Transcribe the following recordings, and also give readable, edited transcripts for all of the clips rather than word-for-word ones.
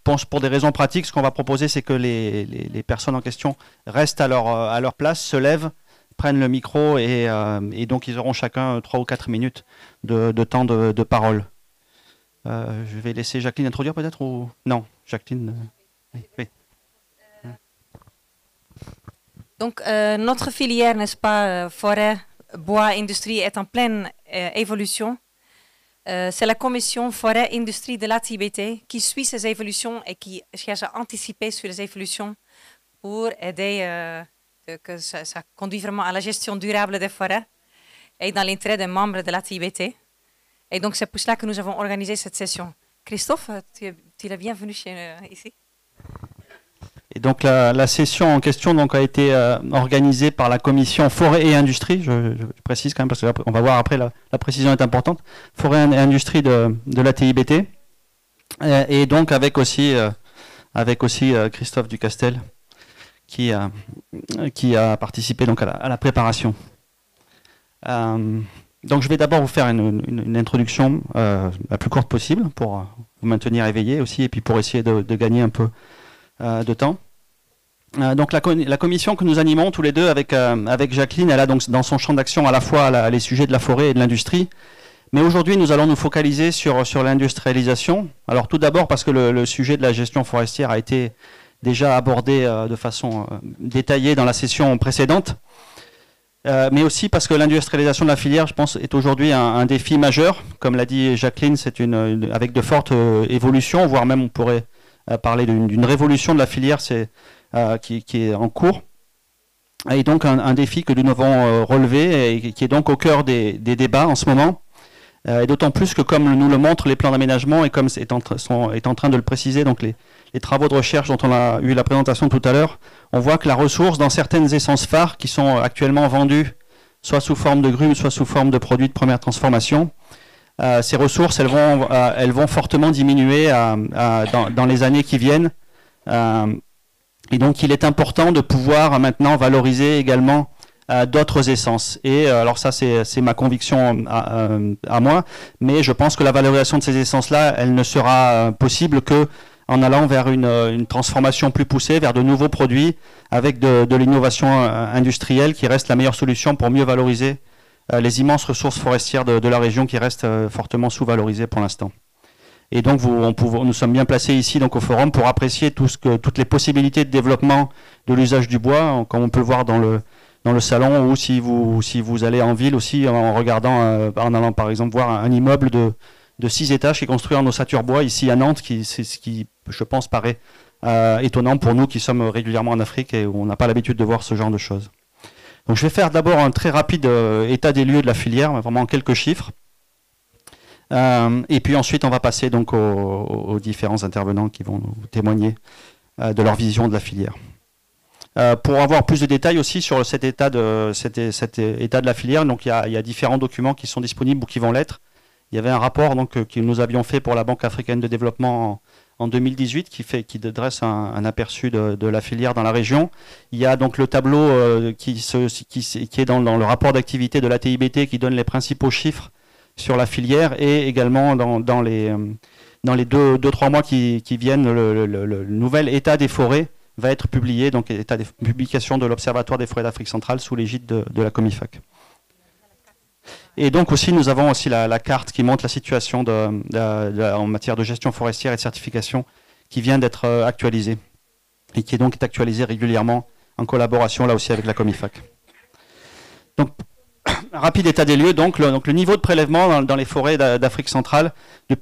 pour des raisons pratiques, ce qu'on va proposer, c'est que les personnes en question restent à leur place, se lèvent, prennent le micro et donc ils auront chacun 3 ou 4 minutes de temps de parole. Je vais laisser Jacqueline introduire peut-être ou non, Jacqueline. Oui. Donc notre filière, n'est-ce pas, forêt, bois, industrie est en pleine évolution. C'est la commission forêt-industrie de l'ATIBT qui suit ces évolutions et qui cherche à anticiper sur les évolutions pour aider que ça conduise vraiment à la gestion durable des forêts et dans l'intérêt des membres de l'ATIBT. Et donc c'est pour cela que nous avons organisé cette session. Christophe, tu es bienvenu ici. Et donc la session en question donc, a été organisée par la commission Forêt et Industrie, je précise quand même parce qu'on va voir après, la précision est importante, Forêt et Industrie de la TIBT, et donc avec aussi Christophe Ducastel qui a participé donc, à la préparation. Donc je vais d'abord vous faire une introduction la plus courte possible pour vous maintenir éveillé aussi et puis pour essayer de gagner un peu de temps. Donc la commission que nous animons tous les deux avec Jacqueline, elle a donc dans son champ d'action à la fois les sujets de la forêt et de l'industrie. Mais aujourd'hui, nous allons nous focaliser sur l'industrialisation. Alors tout d'abord parce que le sujet de la gestion forestière a été déjà abordé de façon détaillée dans la session précédente. Mais aussi parce que l'industrialisation de la filière, je pense, est aujourd'hui un défi majeur. Comme l'a dit Jacqueline, c'est avec de fortes évolutions, voire même on pourrait parler d'une révolution de la filière qui est en cours. Et donc un défi que nous devons relever et qui est donc au cœur des débats en ce moment. Et d'autant plus que comme nous le montrent les plans d'aménagement et comme est en train de le préciser, donc les travaux de recherche dont on a eu la présentation tout à l'heure, on voit que la ressource dans certaines essences phares qui sont actuellement vendues soit sous forme de grumes, soit sous forme de produits de première transformation, ces ressources elles vont fortement diminuer dans les années qui viennent. Et donc il est important de pouvoir maintenant valoriser également d'autres essences. Et alors ça c'est ma conviction à moi, mais je pense que la valorisation de ces essences-là, elle ne sera possible que en allant vers une transformation plus poussée, vers de nouveaux produits, avec de l'innovation industrielle qui reste la meilleure solution pour mieux valoriser les immenses ressources forestières de la région qui restent fortement sous-valorisées pour l'instant. Et donc nous sommes bien placés ici donc, au forum pour apprécier toutes les possibilités de développement de l'usage du bois, comme on peut le voir dans le salon, ou si vous allez en ville aussi en allant par exemple voir un immeuble de 6 étages qui est construit en ossature bois ici à Nantes, ce qui je pense paraît étonnant pour nous qui sommes régulièrement en Afrique et où on n'a pas l'habitude de voir ce genre de choses. Donc je vais faire d'abord un très rapide état des lieux de la filière, vraiment quelques chiffres. Et puis ensuite on va passer donc aux différents intervenants qui vont nous témoigner de leur vision de la filière. Pour avoir plus de détails aussi sur cet état de la filière, donc il y a différents documents qui sont disponibles ou qui vont l'être. Il y avait un rapport donc, que nous avions fait pour la Banque africaine de développement en 2018 qui dresse un aperçu de la filière dans la région. Il y a donc le tableau qui est dans le rapport d'activité de l'ATIBT qui donne les principaux chiffres sur la filière, et également dans les 2-3 mois qui viennent, le nouvel état des forêts va être publié, donc état des publications de l'Observatoire des forêts d'Afrique centrale sous l'égide de la Comifac. Et donc aussi nous avons aussi la carte qui montre la situation en matière de gestion forestière et de certification qui vient d'être actualisée et qui est donc actualisée régulièrement en collaboration là aussi avec la Comifac. Donc un rapide état des lieux, donc le niveau de prélèvement dans les forêts d'Afrique centrale,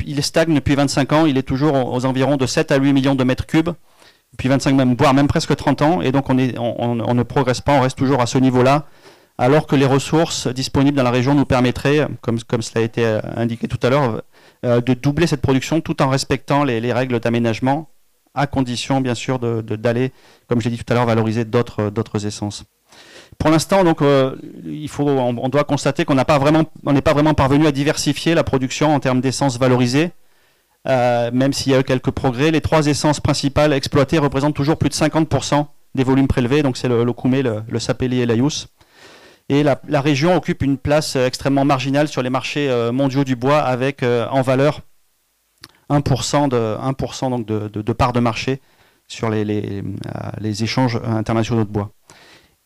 il stagne depuis 25 ans, il est toujours aux environs de 7 à 8 millions de mètres cubes, depuis 25 voire même presque 30 ans, et donc on ne progresse pas, on reste toujours à ce niveau-là, alors que les ressources disponibles dans la région nous permettraient, comme cela a été indiqué tout à l'heure, de doubler cette production tout en respectant les règles d'aménagement, à condition bien sûr d'aller, comme je l'ai dit tout à l'heure, valoriser d'autres essences. Pour l'instant, donc, on doit constater qu'on n'est pas vraiment parvenu à diversifier la production en termes d'essences valorisées, même s'il y a eu quelques progrès. Les 3 essences principales exploitées représentent toujours plus de 50% des volumes prélevés, donc c'est le Koumé, le Sapeli et l'Ayous. Et la région occupe une place extrêmement marginale sur les marchés mondiaux du bois, avec en valeur 1% donc de part de marché sur les échanges internationaux de bois.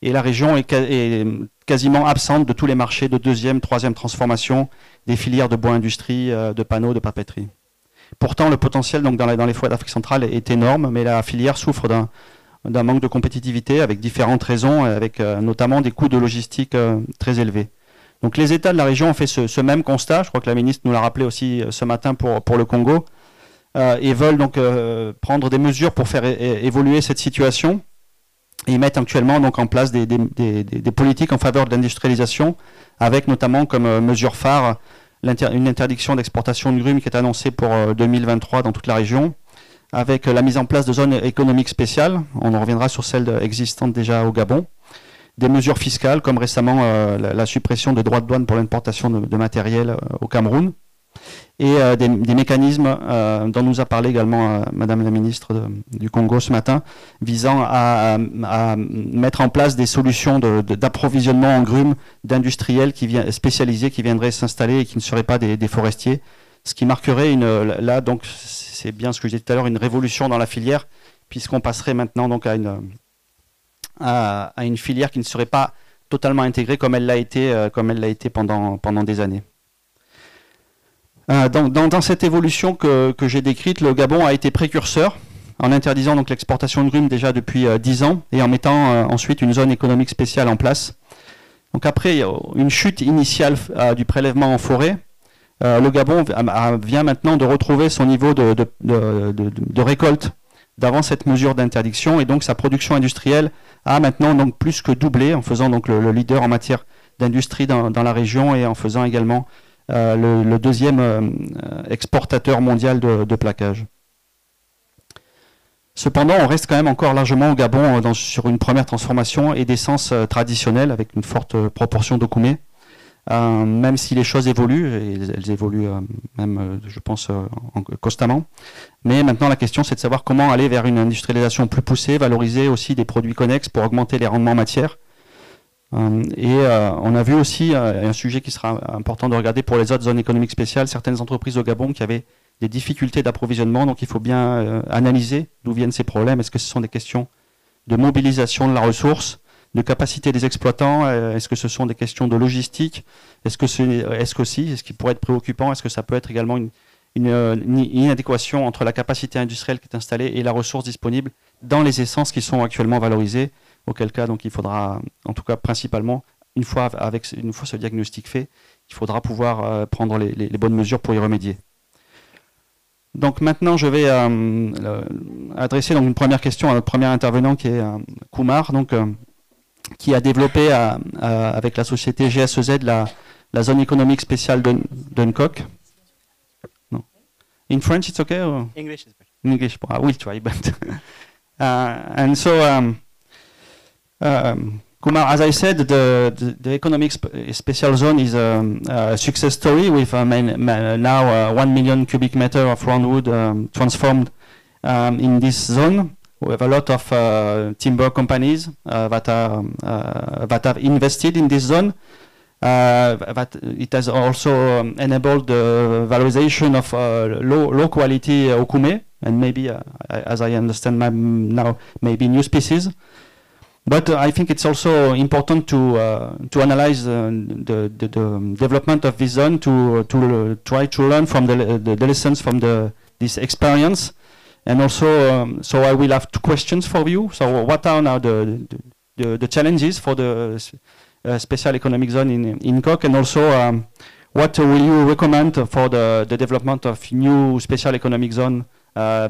Et la région est quasiment absente de tous les marchés de deuxième, troisième transformation des filières de bois industrie, de panneaux, de papeterie. Pourtant, le potentiel donc, dans les forêts d'Afrique centrale est énorme, mais la filière souffre d'un manque de compétitivité avec différentes raisons, avec notamment des coûts de logistique très élevés. Donc les États de la région ont fait ce même constat, je crois que la ministre nous l'a rappelé aussi ce matin pour le Congo, et veulent donc prendre des mesures pour faire évoluer cette situation. Et ils mettent actuellement donc en place des politiques en faveur de l'industrialisation, avec notamment comme mesure phare une interdiction d'exportation de grumes qui est annoncée pour 2023 dans toute la région, avec la mise en place de zones économiques spéciales, on en reviendra sur celles existantes déjà au Gabon, des mesures fiscales comme récemment la suppression de droits de douane pour l'importation de matériel au Cameroun, et des mécanismes dont nous a parlé également Madame la ministre du Congo ce matin, visant à mettre en place des solutions d'approvisionnement en grumes d'industriels spécialisés qui viendraient s'installer et qui ne seraient pas des forestiers, ce qui marquerait là donc c'est bien ce que je disais tout à l'heure, une révolution dans la filière, puisqu'on passerait maintenant donc à une filière qui ne serait pas totalement intégrée comme elle l'a été pendant des années. Dans cette évolution que j'ai décrite, le Gabon a été précurseur en interdisant donc l'exportation de grumes déjà depuis 10 ans et en mettant ensuite une zone économique spéciale en place. Donc après une chute initiale du prélèvement en forêt, le Gabon vient maintenant de retrouver son niveau de récolte d'avant cette mesure d'interdiction, et donc sa production industrielle a maintenant donc plus que doublé, en faisant donc le leader en matière d'industrie dans la région et en faisant également le deuxième exportateur mondial de plaquage. Cependant, on reste quand même encore largement au Gabon sur une première transformation et d'essence traditionnelle avec une forte proportion d'okoumé, même si les choses évoluent, et elles évoluent même, je pense, constamment. Mais maintenant, la question, c'est de savoir comment aller vers une industrialisation plus poussée, valoriser aussi des produits connexes pour augmenter les rendements en matière. On a vu aussi un sujet qui sera important de regarder pour les autres zones économiques spéciales, certaines entreprises au Gabon qui avaient des difficultés d'approvisionnement, donc il faut bien analyser d'où viennent ces problèmes. Est-ce que ce sont des questions de mobilisation de la ressource, de capacité des exploitants, est-ce que ce sont des questions de logistique, est-ce ce qui pourrait être préoccupant, est-ce que ça peut être également une inadéquation entre la capacité industrielle qui est installée et la ressource disponible dans les essences qui sont actuellement valorisées, auquel cas donc il faudra, en tout cas principalement, une fois ce diagnostic fait, il faudra pouvoir prendre les bonnes mesures pour y remédier. Donc maintenant je vais adresser donc une première question à notre premier intervenant qui est Kumar, donc, qui a développé avec la société GSEZ la zone économique spéciale de Dunkok. No. In French it's okay? Or? English is better. In English, I will try, but and so Kumar, as I said, the economic special zone is a success story with now 1 million cubic meter of roundwood transformed in this zone. We have a lot of timber companies that have invested in this zone. That it has also enabled the valorization of low quality okume, and maybe, as I understand now, maybe new species. But I think it's also important to analyze the development of this zone, to try to learn from the lessons from this experience. And also, so I will have two questions for you. So what are now the challenges for the special economic zone in Kok, and also what will you recommend for the development of new special economic zone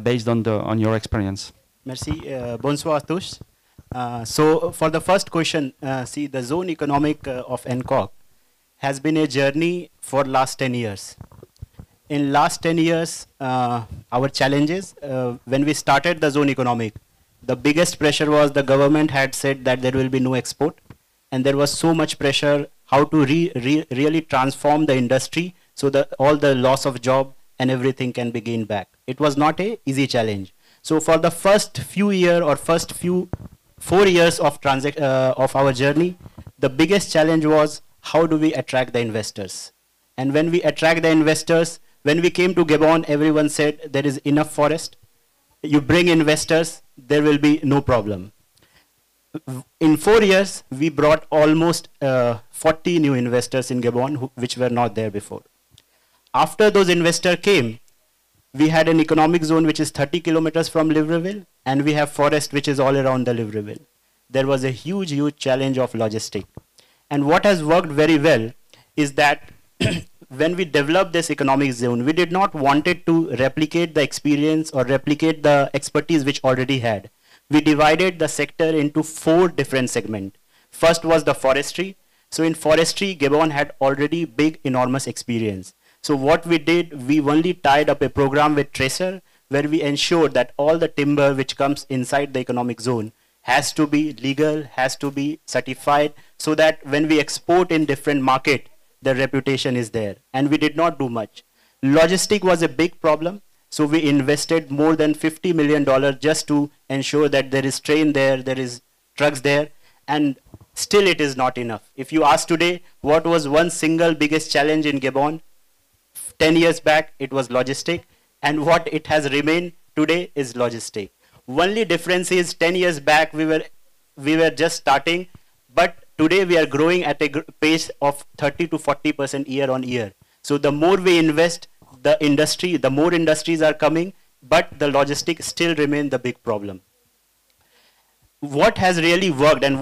based on your experience? Merci. Bonsoir à tous. So for the first question, see, the zone economic of NCOC has been a journey for last 10 years. In last 10 years, our challenges, when we started the zone economic, the biggest pressure was the government had said that there will be no export, and there was so much pressure how to really transform the industry so that all the loss of job and everything can be gained back. It was not a easy challenge. So for the first few years or first 4 years of our journey, the biggest challenge was how do we attract the investors? And when we attract the investors, When we came to Gabon, everyone said there is enough forest. You bring investors, there will be no problem. In 4 years, we brought almost 40 new investors in Gabon, which were not there before. After those investors came, we had an economic zone which is 30 kilometers from Libreville, and we have forest which is all around the Libreville. There was a huge, huge challenge of logistics. And what has worked very well is that when we developed this economic zone, we did not want it to replicate the experience or replicate the expertise which already had. We divided the sector into 4 different segments. First was the forestry. So in forestry, Gabon had already big, enormous experience. So what we did, we only tied up a program with Tracer, where we ensured that all the timber which comes inside the economic zone has to be legal, has to be certified, so that when we export in different market, the reputation is there. And we did not do much. Logistic was a big problem. So we invested more than $50 million just to ensure that there is train there, there is trucks there, and still it is not enough. If you ask today, what was one single biggest challenge in Gabon? 10 years back, it was logistic, and what it has remained today is logistic. Only difference is 10 years back, we were just starting, but today we are growing at a pace of 30 to 40% year on year. So the more we invest, the more industries are coming, but the logistics still remain the big problem. What has really worked, and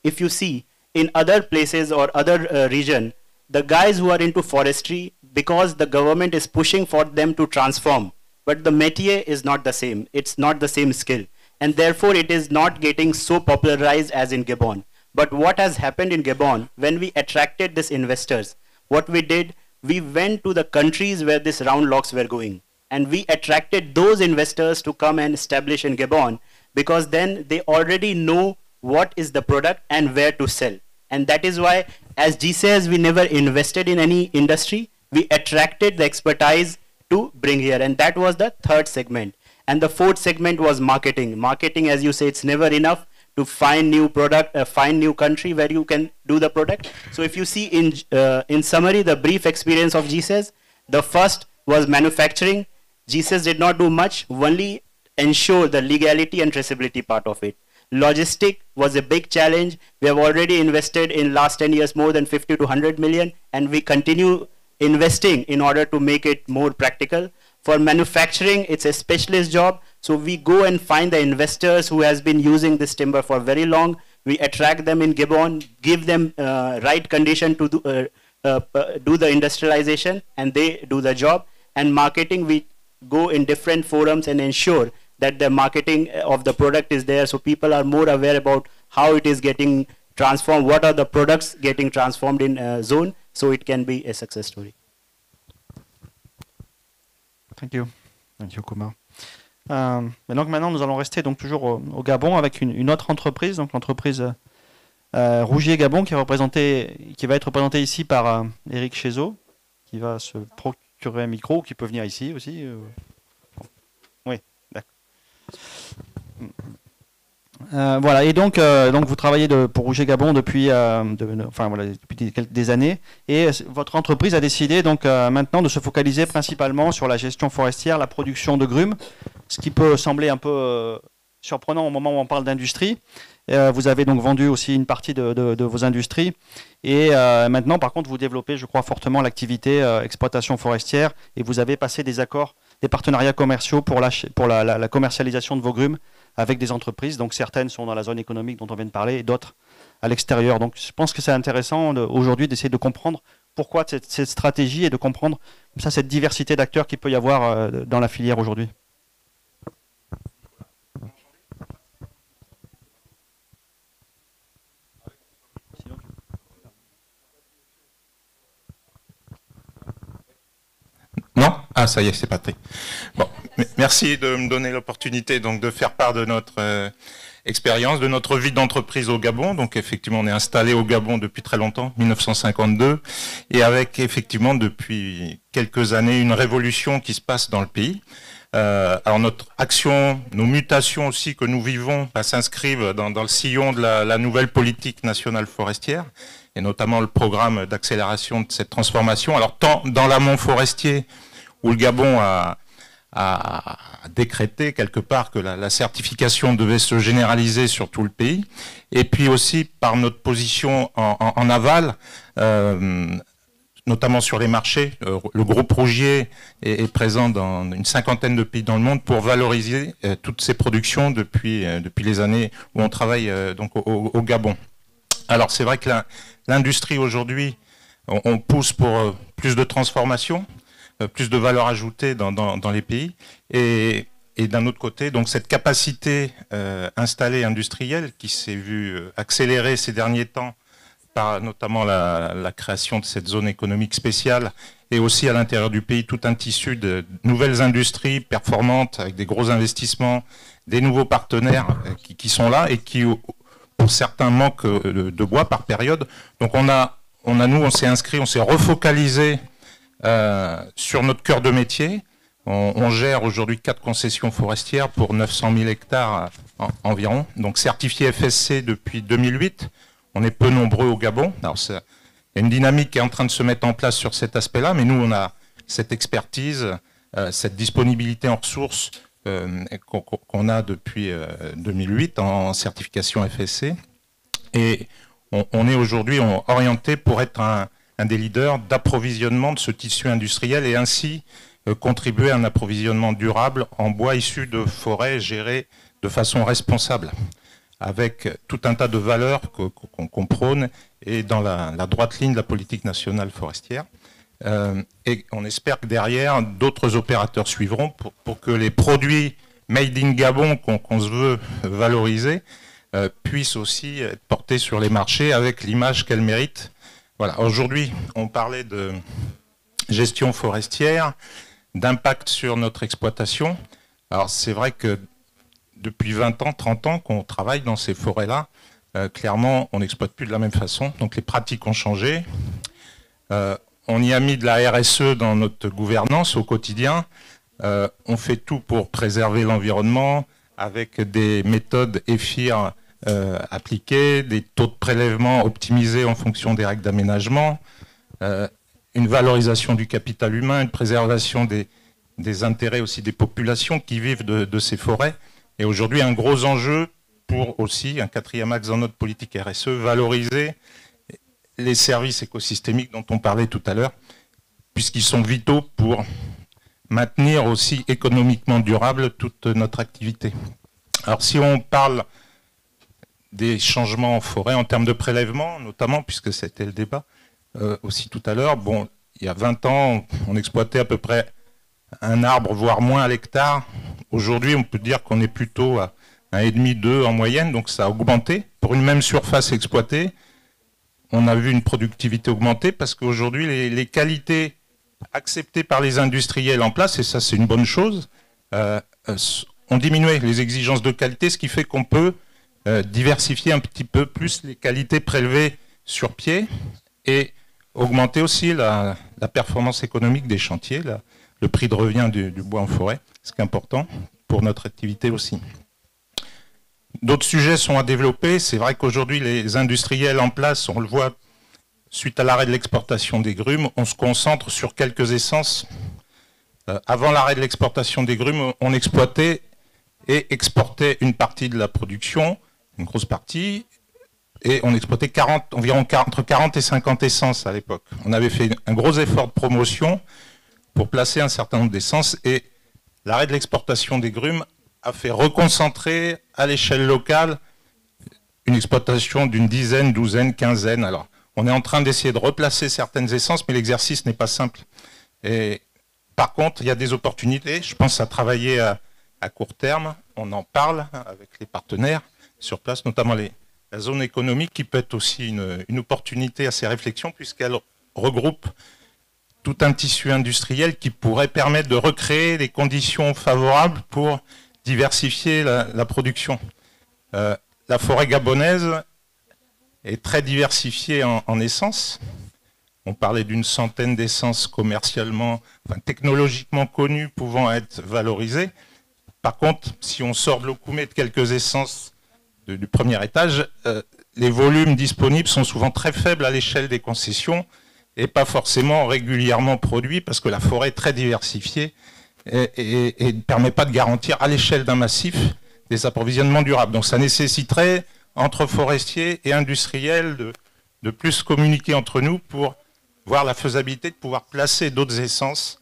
if you see in other places or other region, the guys who are into forestry, because the government is pushing for them to transform, but the métier is not the same. It's not the same skill, and therefore it is not getting so popularized as in Gabon. But what has happened in Gabon, when we attracted these investors, what we did, we went to the countries where these round logs were going, and we attracted those investors to come and establish in Gabon, because then they already know what is the product and where to sell. And that is why, as G says, we never invested in any industry. We attracted the expertise to bring here, and that was the 3rd segment. And the 4th segment was marketing. Marketing, as you say, it's never enough to find new product, find new country where you can do the product. So if you see in summary, the brief experience of GSAS, the first was manufacturing. GSAS did not do much, only ensure the legality and traceability part of it. Logistic was a big challenge. We have already invested in last 10 years more than 50 to 100 million, and we continue investing in order to make it more practical. For manufacturing, it's a specialist job. So we go and find the investors who has been using this timber for very long. We attract them in Gabon, give them right condition to do the industrialization, and they do the job. And marketing, we go in different forums and ensure that the marketing of the product is there, so people are more aware about how it is getting transformed, what are the products getting transformed in zone, so it can be a success story. Thank you. Thank you, Kumar. Et donc maintenant, nous allons rester donc toujours au Gabon avec une autre entreprise, donc l'entreprise Rougier Gabon, qui va être représentée ici par Eric Chezo, qui va se procurer un micro, qui peut venir ici aussi. Oui, d'accord. Voilà, et donc vous travaillez pour Rougier Gabon depuis des années, et votre entreprise a décidé donc maintenant de se focaliser principalement sur la gestion forestière, la production de grumes, ce qui peut sembler un peu surprenant au moment où on parle d'industrie. Vous avez donc vendu aussi une partie de vos industries, et maintenant par contre vous développez, je crois, fortement l'activité exploitation forestière, et vous avez passé des accords, des partenariats commerciaux pour la commercialisation de vos grumes avec des entreprises. Donc certaines sont dans la zone économique dont on vient de parler, et d'autres à l'extérieur. Donc je pense que c'est intéressant aujourd'hui d'essayer de comprendre pourquoi cette stratégie, et de comprendre comme ça cette diversité d'acteurs qu'il peut y avoir dans la filière aujourd'hui. Non? Ah, ça y est, c'est pas pris. Bon, merci de me donner l'opportunité donc de faire part de notre expérience, de notre vie d'entreprise au Gabon. Donc effectivement, on est installé au Gabon depuis très longtemps, 1952, et avec effectivement depuis quelques années une révolution qui se passe dans le pays. Alors notre action, nos mutations aussi que nous vivons s'inscrivent dans le sillon de la nouvelle politique nationale forestière. et notamment le programme d'accélération de cette transformation. Alors tant dans l'amont forestier, où le Gabon a décrété quelque part que la certification devait se généraliser sur tout le pays, et puis aussi par notre position en aval, notamment sur les marchés. Le groupe Rougier est présent dans une 50aine de pays dans le monde pour valoriser toutes ces productions depuis les années où on travaille donc au Gabon. Alors c'est vrai que l'industrie aujourd'hui, on pousse pour plus de transformation, plus de valeur ajoutée dans les pays, et d'un autre côté, donc cette capacité installée industrielle qui s'est vue accélérer ces derniers temps par notamment la création de cette zone économique spéciale, et aussi à l'intérieur du pays tout un tissu de nouvelles industries performantes avec des gros investissements, des nouveaux partenaires qui sont là et qui, pour certains, manquent de bois par période. Donc on s'est inscrit, on s'est refocalisé sur notre cœur de métier. On gère aujourd'hui 4 concessions forestières pour 900 000 hectares environ, donc certifié FSC depuis 2008. On est peu nombreux au Gabon. Alors il y a une dynamique qui est en train de se mettre en place sur cet aspect-là, mais nous, on a cette expertise, cette disponibilité en ressources qu'on a depuis 2008 en certification FSC. Et on est aujourd'hui orienté pour être un des leaders d'approvisionnement de ce tissu industriel et ainsi contribuer à un approvisionnement durable en bois issu de forêts gérées de façon responsable, avec tout un tas de valeurs qu'on prône et dans la droite ligne de la politique nationale forestière. Et on espère que derrière, d'autres opérateurs suivront pour que les produits made in Gabon qu'on se veut valoriser puissent aussi être portés sur les marchés avec l'image qu'elles méritent. Voilà. Aujourd'hui, on parlait de gestion forestière, d'impact sur notre exploitation. Alors c'est vrai que depuis 20 ans, 30 ans qu'on travaille dans ces forêts-là, clairement, on n'exploite plus de la même façon. Donc les pratiques ont changé. On y a mis de la RSE dans notre gouvernance au quotidien. On fait tout pour préserver l'environnement avec des méthodes EFIR appliquées, des taux de prélèvement optimisés en fonction des règles d'aménagement, une valorisation du capital humain, une préservation des intérêts aussi des populations qui vivent de ces forêts. Et aujourd'hui, un gros enjeu pour aussi, un 4e axe dans notre politique RSE, valoriser les services écosystémiques dont on parlait tout à l'heure, puisqu'ils sont vitaux pour maintenir aussi économiquement durable toute notre activité. Alors si on parle des changements en forêt en termes de prélèvement, notamment, puisque c'était le débat aussi tout à l'heure, bon, il y a 20 ans, on exploitait à peu près un arbre, voire moins à l'hectare. Aujourd'hui, on peut dire qu'on est plutôt à 1,5, 2 en moyenne, donc ça a augmenté. Pour une même surface exploitée, on a vu une productivité augmenter parce qu'aujourd'hui, les qualités acceptées par les industriels en place, et ça c'est une bonne chose, ont diminué les exigences de qualité, ce qui fait qu'on peut diversifier un petit peu plus les qualités prélevées sur pied et augmenter aussi la performance économique des chantiers, le prix de revient du bois en forêt, ce qui est important pour notre activité aussi. D'autres sujets sont à développer. C'est vrai qu'aujourd'hui, les industriels en place, on le voit, suite à l'arrêt de l'exportation des grumes, on se concentre sur quelques essences. Avant l'arrêt de l'exportation des grumes, on exploitait et exportait une partie de la production, une grosse partie, et on exploitait environ entre 40 et 50 essences à l'époque. On avait fait un gros effort de promotion pour placer un certain nombre d'essences, et l'arrêt de l'exportation des grumes a fait reconcentrer à l'échelle locale une exploitation d'une dizaine, douzaine, quinzaine. Alors, on est en train d'essayer de replacer certaines essences, mais l'exercice n'est pas simple. Et par contre, il y a des opportunités. Je pense à travailler à court terme. On en parle avec les partenaires sur place, notamment la zone économique, qui peut être aussi une opportunité à ces réflexions, puisqu'elle regroupe tout un tissu industriel qui pourrait permettre de recréer des conditions favorables pour diversifier la production. La forêt gabonaise est très diversifiée en essences. On parlait d'une centaine d'essences commercialement, enfin, technologiquement connues pouvant être valorisées. Par contre, si on sort de l'Okoumé de quelques essences du premier étage, les volumes disponibles sont souvent très faibles à l'échelle des concessions et pas forcément régulièrement produits parce que la forêt est très diversifiée et ne permet pas de garantir à l'échelle d'un massif des approvisionnements durables. Donc ça nécessiterait, entre forestiers et industriels, de plus communiquer entre nous pour voir la faisabilité de pouvoir placer d'autres essences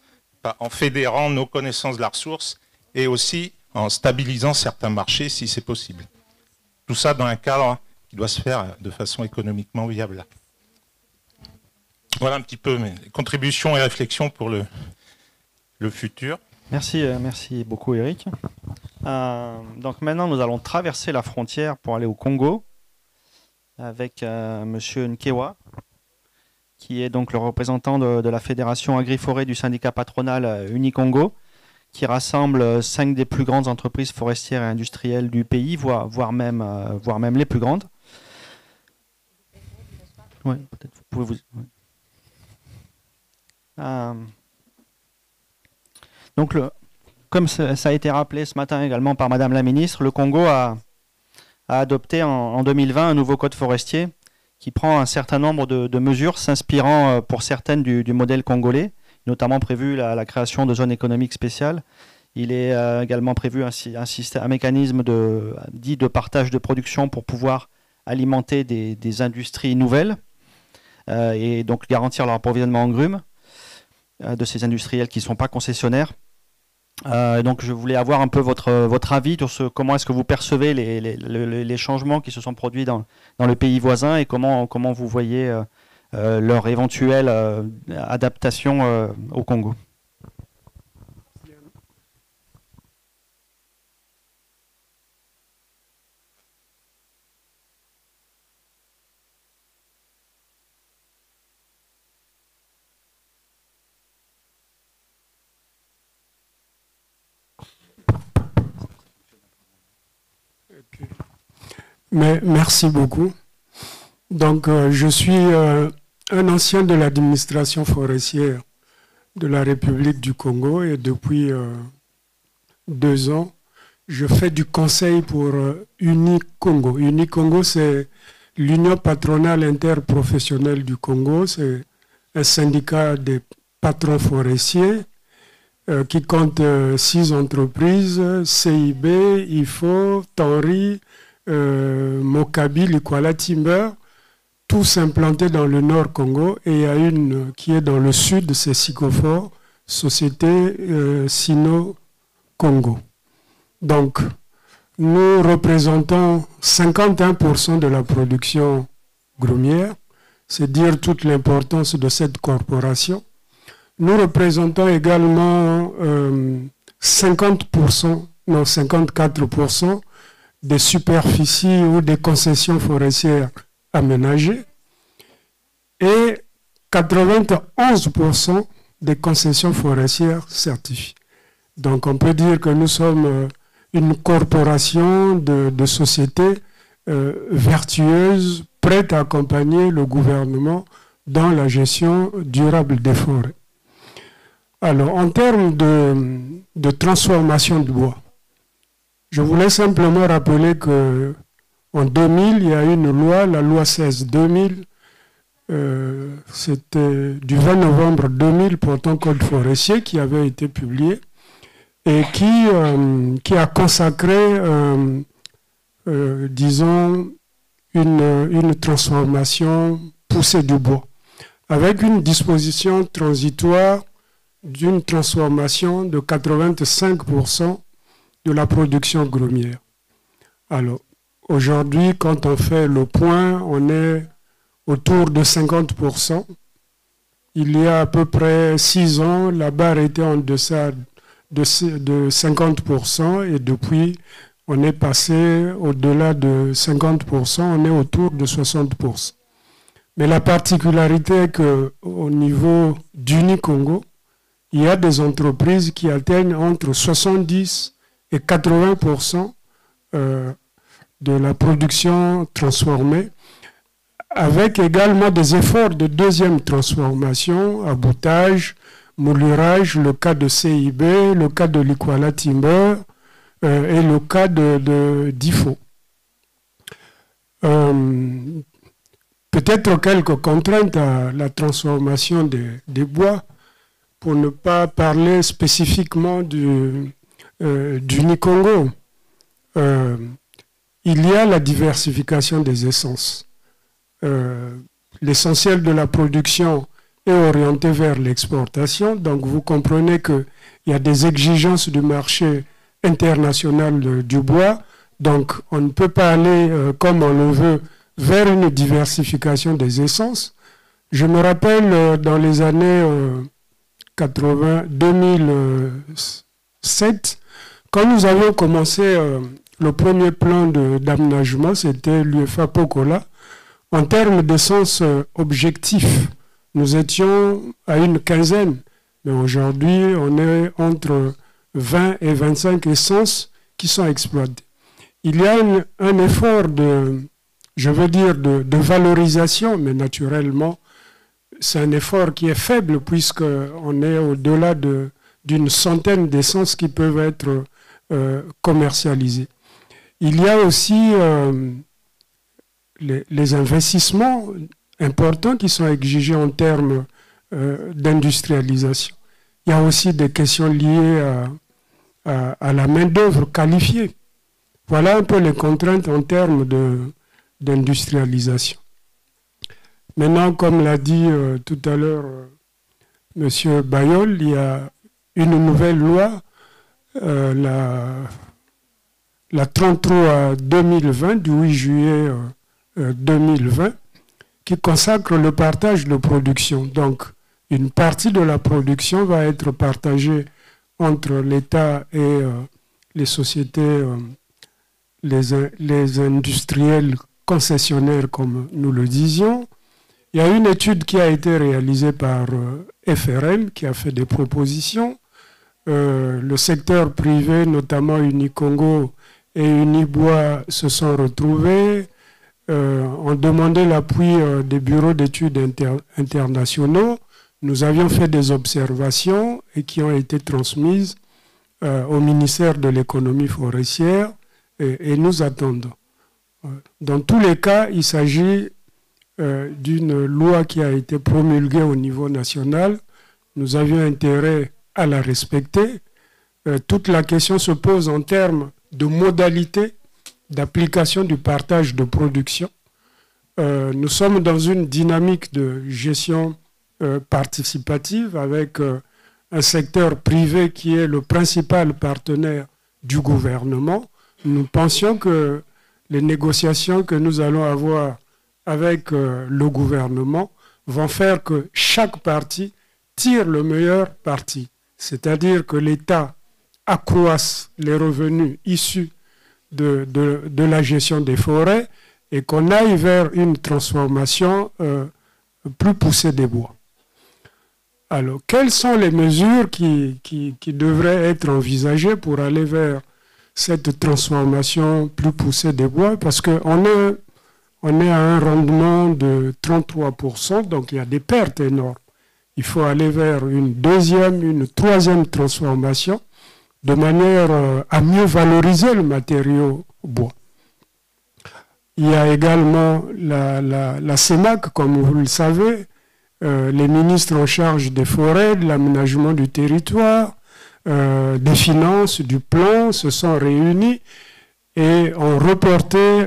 en fédérant nos connaissances de la ressource et aussi en stabilisant certains marchés si c'est possible. Tout ça dans un cadre qui doit se faire de façon économiquement viable. Voilà un petit peu mes contributions et réflexions pour le futur. Merci, merci beaucoup Eric. Donc maintenant nous allons traverser la frontière pour aller au Congo avec Monsieur Nkewa, qui est donc le représentant de la Fédération Agri-Forêt du syndicat patronal Unicongo, qui rassemble 5 des plus grandes entreprises forestières et industrielles du pays, voire même les plus grandes. Ouais, peut-être vous pouvez vous... Ouais. Donc, comme ça a été rappelé ce matin également par Madame la Ministre, le Congo a adopté en 2020 un nouveau code forestier qui prend un certain nombre de mesures s'inspirant pour certaines du modèle congolais, notamment prévu la création de zones économiques spéciales. Il est également prévu un mécanisme dit de partage de production pour pouvoir alimenter des industries nouvelles et donc garantir leur approvisionnement en grumes de ces industriels qui ne sont pas concessionnaires. Donc je voulais avoir un peu votre avis sur comment est-ce que vous percevez les changements qui se sont produits dans le pays voisin et comment vous voyez leur éventuelle adaptation au Congo. Mais merci beaucoup. Donc, je suis un ancien de l'administration forestière de la République du Congo et depuis 2 ans, je fais du conseil pour Unicongo. Unicongo, c'est l'Union patronale interprofessionnelle du Congo. C'est un syndicat des patrons forestiers qui compte 6 entreprises, CIB, IFO, Tanri, Mokabi, Likwala Timber, tous implantés dans le nord Congo, et il y a une qui est dans le sud, c'est Sikofor, société Sino-Congo. Donc, nous représentons 51% de la production grumière, c'est dire toute l'importance de cette corporation. Nous représentons également 54% des superficies ou des concessions forestières aménagées et 91% des concessions forestières certifiées. Donc on peut dire que nous sommes une corporation de sociétés vertueuses, prête à accompagner le gouvernement dans la gestion durable des forêts. Alors, en termes de transformation de bois, je voulais simplement rappeler qu'en 2000, il y a eu une loi, la loi 16-2000, c'était du 20 novembre 2000 portant code forestier qui avait été publié et qui a consacré, disons, une transformation poussée du bois, avec une disposition transitoire d'une transformation de 85% de la production grumière. Alors, aujourd'hui, quand on fait le point, on est autour de 50%. Il y a à peu près 6 ans, la barre était en deçà de 50% et depuis, on est passé au-delà de 50%, on est autour de 60%. Mais la particularité est qu'au niveau d'Unicongo, il y a des entreprises qui atteignent entre 70 et 80% de la production transformée, avec également des efforts de deuxième transformation, aboutage, moulurage, le cas de CIB, le cas de Likwala Timber et le cas d'IFO. Peut-être quelques contraintes à la transformation des bois, pour ne pas parler spécifiquement du Nicongo. Il y a la diversification des essences. L'essentiel de la production est orienté vers l'exportation, donc vous comprenez qu'il y a des exigences du marché international du bois, donc on ne peut pas aller comme on le veut vers une diversification des essences. Je me rappelle dans les années 2007, quand nous avions commencé le premier plan d'aménagement, c'était l'UFA Pokola. En termes d'essence objectif, nous étions à une quinzaine, mais aujourd'hui, on est entre 20 et 25 essences qui sont exploitées. Il y a un effort de valorisation, mais naturellement, c'est un effort qui est faible puisqu'on est au-delà d'une centaine d'essences qui peuvent être commercialisées. Il y a aussi les investissements importants qui sont exigés en termes d'industrialisation. Il y a aussi des questions liées à la main-d'œuvre qualifiée. Voilà un peu les contraintes en termes d'industrialisation. Maintenant, comme l'a dit tout à l'heure M. Bayol, il y a une nouvelle loi, la 33/2020, du 8 juillet 2020, qui consacre le partage de production. Donc, une partie de la production va être partagée entre l'État et les sociétés, les industriels concessionnaires, comme nous le disions. Il y a une étude qui a été réalisée par FRM, qui a fait des propositions. Le secteur privé, notamment Unicongo et Unibois, se sont retrouvés, ont demandé l'appui des bureaux d'études internationaux. Nous avions fait des observations et qui ont été transmises au ministère de l'économie forestière et nous attendons. Dans tous les cas, il s'agit d'une loi qui a été promulguée au niveau national. Nous avions intérêt à la respecter. Toute la question se pose en termes de modalités d'application du partage de production. Nous sommes dans une dynamique de gestion participative avec un secteur privé qui est le principal partenaire du gouvernement. Nous pensions que les négociations que nous allons avoir avec le gouvernement vont faire que chaque partie tire le meilleur parti. C'est-à-dire que l'État accroisse les revenus issus de la gestion des forêts et qu'on aille vers une transformation plus poussée des bois. Alors, quelles sont les mesures qui devraient être envisagées pour aller vers cette transformation plus poussée des bois? Parce qu'on est à un rendement de 33%, donc il y a des pertes énormes. Il faut aller vers une deuxième, une troisième transformation de manière à mieux valoriser le matériau bois. Il y a également la CEMAC, comme vous le savez, les ministres en charge des forêts, de l'aménagement du territoire, des finances, du plan, se sont réunis et ont reporté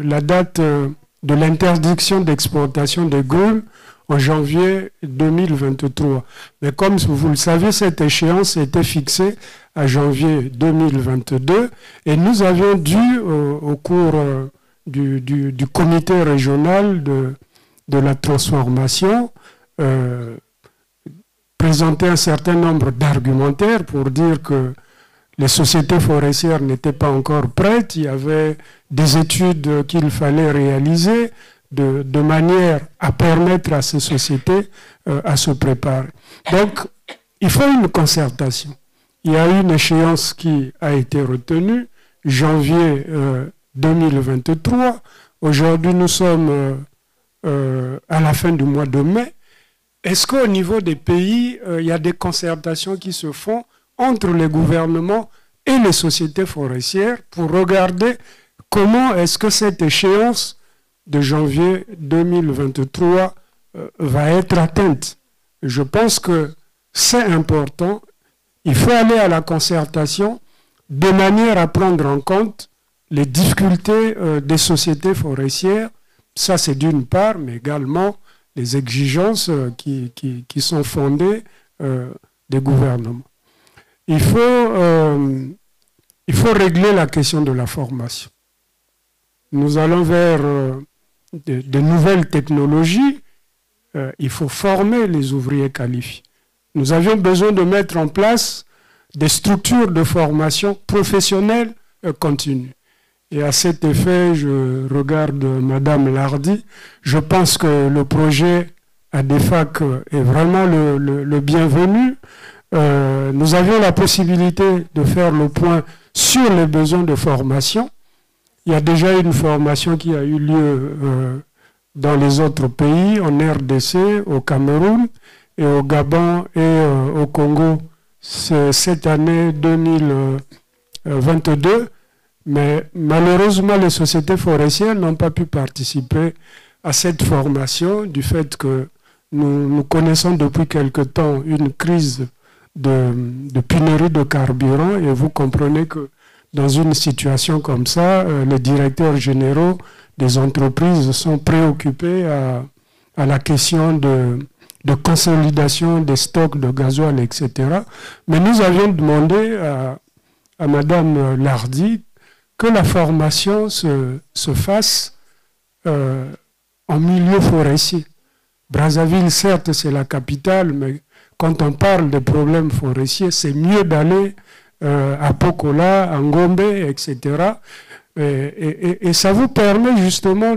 la date de l'interdiction d'exportation des grumes en janvier 2023. Mais comme vous le savez, cette échéance était fixée à janvier 2022 et nous avions dû, au cours du comité régional de la transformation, présenter un certain nombre d'argumentaires pour dire que les sociétés forestières n'étaient pas encore prêtes. Il y avait des études qu'il fallait réaliser de manière à permettre à ces sociétés à se préparer. Donc, il faut une concertation. Il y a une échéance qui a été retenue, janvier 2023. Aujourd'hui, nous sommes à la fin du mois de mai. Est-ce qu'au niveau des pays, il y a des concertations qui se font entre les gouvernements et les sociétés forestières pour regarder comment est-ce que cette échéance de janvier 2023 va être atteinte. Je pense que c'est important. Il faut aller à la concertation de manière à prendre en compte les difficultés des sociétés forestières. Ça, c'est d'une part, mais également les exigences qui sont fondées des gouvernements. Il faut régler la question de la formation. Nous allons vers de nouvelles technologies. Il faut former les ouvriers qualifiés. Nous avions besoin de mettre en place des structures de formation professionnelle continue. Et à cet effet, je regarde Madame Lardy. Je pense que le projet ADEFAC est vraiment le bienvenu. Nous avions la possibilité de faire le point sur les besoins de formation. Il y a déjà une formation qui a eu lieu dans les autres pays, en RDC, au Cameroun, et au Gabon et au Congo cette année 2022. Mais malheureusement, les sociétés forestières n'ont pas pu participer à cette formation du fait que nous connaissons depuis quelque temps une crise de pénurie de carburant et vous comprenez que dans une situation comme ça, les directeurs généraux des entreprises sont préoccupés à la question de consolidation des stocks de gasoil, etc. Mais nous avions demandé à Madame Lardy que la formation se fasse en milieu forestier. Brazzaville, certes, c'est la capitale, mais quand on parle des problèmes forestiers, c'est mieux d'aller à Pokola, à Ngombe, etc. Et ça vous permet justement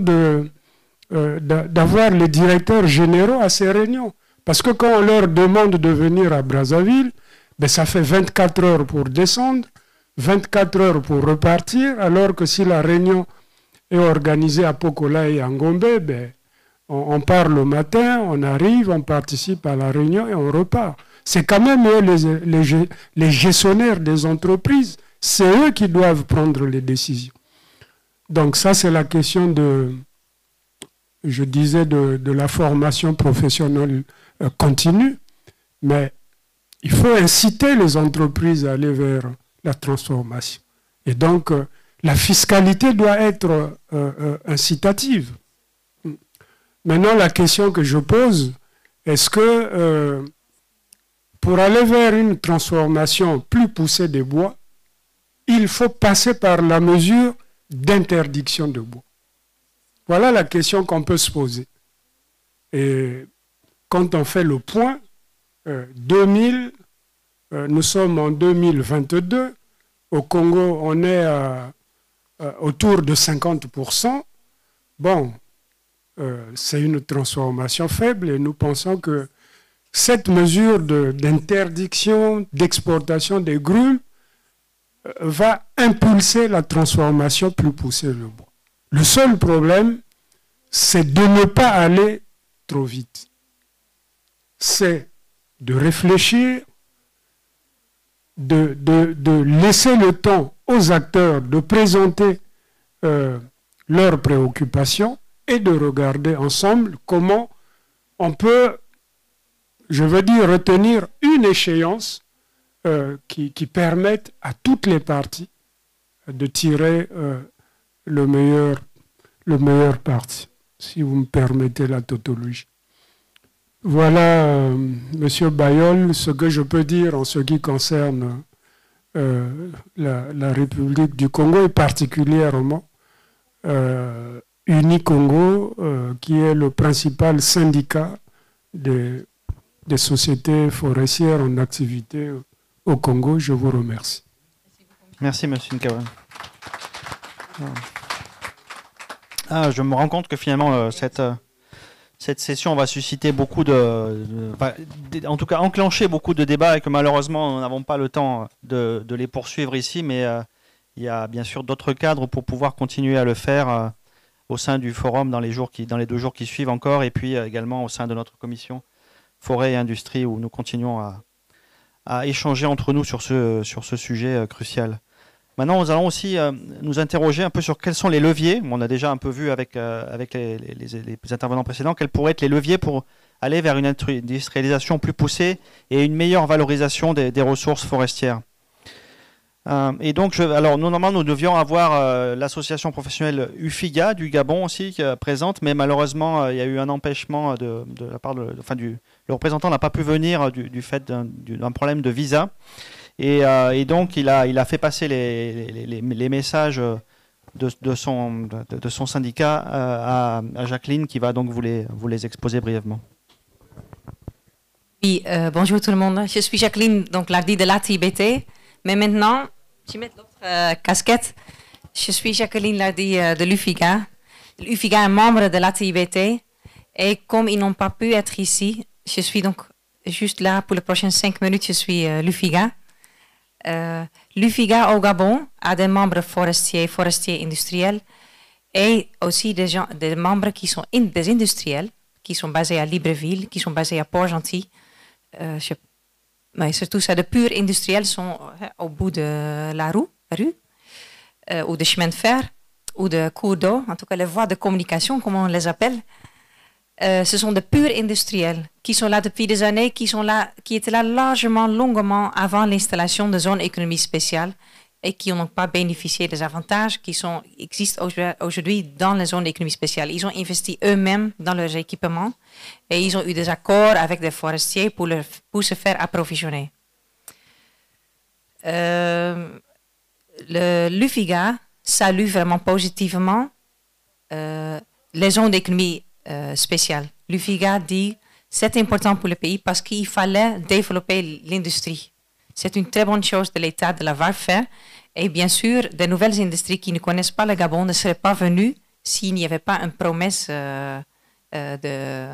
d'avoir les directeurs généraux à ces réunions. Parce que quand on leur demande de venir à Brazzaville, ben ça fait 24 heures pour descendre, 24 heures pour repartir, alors que si la réunion est organisée à Pokola et à Ngombe, ben, on part le matin, on arrive, on participe à la réunion et on repart. C'est quand même eux les gestionnaires des entreprises, c'est eux qui doivent prendre les décisions. Donc ça, c'est la question de la formation professionnelle continue, mais il faut inciter les entreprises à aller vers la transformation. Et donc, la fiscalité doit être incitative. Maintenant, la question que je pose, est-ce que pour aller vers une transformation plus poussée des bois, il faut passer par la mesure d'interdiction de bois? Voilà la question qu'on peut se poser. Et quand on fait le point, nous sommes en 2022, au Congo, on est autour de 50%. Bon, c'est une transformation faible et nous pensons que cette mesure d'interdiction d'exportation des grumes va impulser la transformation plus poussée du bois. Le seul problème, c'est de ne pas aller trop vite. C'est de réfléchir, de laisser le temps aux acteurs de présenter leurs préoccupations et de regarder ensemble comment on peut, je veux dire, retenir une échéance qui permette à toutes les parties de tirer le meilleur parti, si vous me permettez la tautologie. Voilà, Monsieur Bayol, ce que je peux dire en ce qui concerne la République du Congo et particulièrement Unicongo, qui est le principal syndicat des sociétés forestières en activité au Congo. Je vous remercie. Merci, Monsieur Nkawan. Je me rends compte que finalement, cette session va susciter beaucoup en tout cas enclencher beaucoup de débats et que malheureusement, nous n'avons pas le temps de les poursuivre ici, mais il y a bien sûr d'autres cadres pour pouvoir continuer à le faire au sein du forum dans les 2 jours qui suivent encore, et puis également au sein de notre commission Forêt et Industrie, où nous continuons à échanger entre nous sur ce sujet crucial. Maintenant, nous allons aussi nous interroger un peu sur quels sont les leviers. On a déjà un peu vu avec les intervenants précédents quels pourraient être les leviers pour aller vers une industrialisation plus poussée et une meilleure valorisation des ressources forestières. Et donc, alors normalement, nous devions avoir l'association professionnelle UFIGA du Gabon aussi présente, mais malheureusement, il y a eu un empêchement de la part le représentant n'a pas pu venir du fait d'un problème de visa. Et donc, il a fait passer les messages de son syndicat à Jacqueline, qui va donc vous les exposer brièvement. Oui, bonjour tout le monde. Je suis Jacqueline, donc l'ARDI de l'ATIBT. Mais maintenant, je mets l'autre casquette. Je suis Jacqueline l'ARDI de l'UFIGA. L'UFIGA est membre de l'ATIBT. Et comme ils n'ont pas pu être ici, je suis donc juste là pour les prochaines 5 minutes. Je suis l'UFIGA. L'UFIGA au Gabon a des membres forestiers industriels et aussi des membres qui sont des industriels, qui sont basés à Libreville, qui sont basés à Port-Gentil. Mais surtout ça, de purs industriels sont au bout de la rue ou de chemin de fer ou de cours d'eau, en tout cas les voies de communication, comme on les appelle. Ce sont de purs industriels qui sont là depuis des années, qui étaient là longuement avant l'installation de zones économiques spéciales et qui n'ont pas bénéficié des avantages qui existent aujourd'hui dans les zones économiques spéciales. Ils ont investi eux-mêmes dans leurs équipements et ils ont eu des accords avec des forestiers pour se faire approvisionner. L'UFIGA salue vraiment positivement les zones d'économie spéciale. L'UFIGA dit c'est important pour le pays parce qu'il fallait développer l'industrie. C'est une très bonne chose de l'État de l'avoir fait. Et bien sûr, de nouvelles industries qui ne connaissent pas le Gabon ne seraient pas venues s'il n'y avait pas une promesse des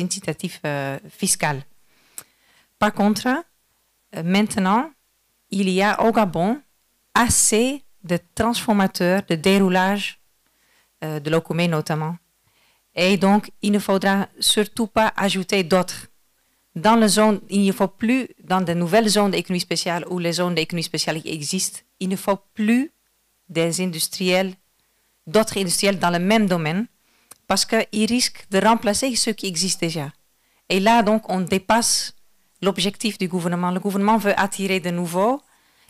incitatifs fiscaux. Par contre, maintenant, il y a au Gabon assez de transformateurs, de déroulage de locomés notamment. Et donc, il ne faudra surtout pas ajouter d'autres. Dans les zones, il ne faut plus, dans de nouvelles zones d'économie spéciale ou les zones d'économie spéciale qui existent, il ne faut plus des industriels, d'autres industriels dans le même domaine, parce qu'ils risquent de remplacer ceux qui existent déjà. Et là, donc, on dépasse l'objectif du gouvernement. Le gouvernement veut attirer de nouveau.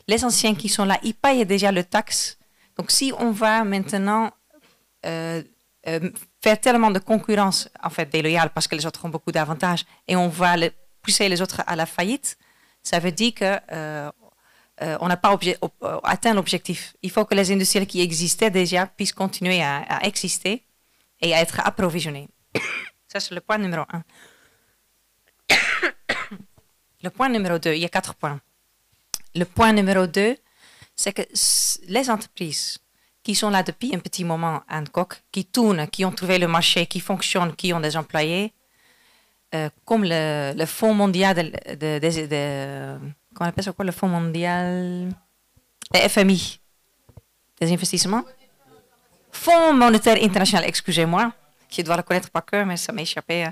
Les anciens qui sont là, ils payent déjà le taxe. Donc, si on va maintenant faire tellement de concurrence, en fait, déloyale, parce que les autres ont beaucoup d'avantages, et on va pousser les autres à la faillite, ça veut dire qu'on n'a pas atteint l'objectif. Il faut que les industriels qui existaient déjà puissent continuer à exister et à être approvisionnés. Ça, c'est le point numéro 1. Le point numéro 2, il y a 4 points. Le point numéro 2, c'est que les entreprises qui sont là depuis un petit moment à Hancock, qui tournent, qui ont trouvé le marché, qui fonctionnent, qui ont des employés, comme le Fonds mondial comment on appelle ça quoi, le Fonds mondial, le FMI, des investissements, Fonds monétaire international, excusez-moi, je dois le connaître par cœur, mais ça m'a échappé.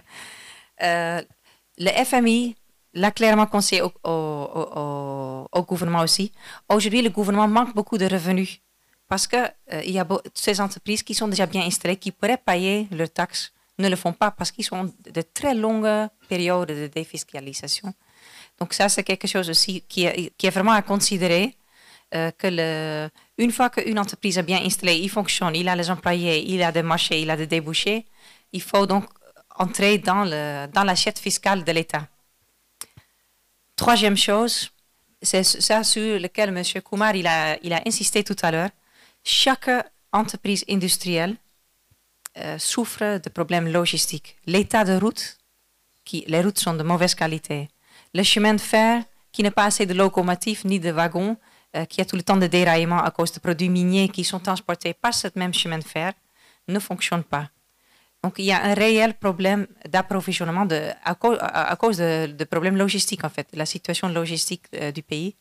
Le FMI l'a clairement conseillé au gouvernement aussi. Aujourd'hui, le gouvernement manque beaucoup de revenus. Parce que il y a ces entreprises qui sont déjà bien installées, qui pourraient payer leurs taxes, ne le font pas parce qu'ils sont de très longues périodes de défiscalisation. Donc ça, c'est quelque chose aussi qui est vraiment à considérer. Une fois qu'une entreprise est bien installée, il fonctionne, il a les employés, il a des marchés, il a des débouchés, il faut donc entrer dans l'assiette fiscale de l'État. Troisième chose, c'est ça sur lequel M. Kumar il a insisté tout à l'heure. Chaque entreprise industrielle souffre de problèmes logistiques. L'état de route, les routes sont de mauvaise qualité. Le chemin de fer, qui n'a pas assez de locomotives ni de wagons, qui a tout le temps de déraillement à cause de produits miniers qui sont transportés par ce même chemin de fer, ne fonctionne pas. Donc il y a un réel problème d'approvisionnement à cause de problèmes logistiques, en fait, la situation logistique du pays.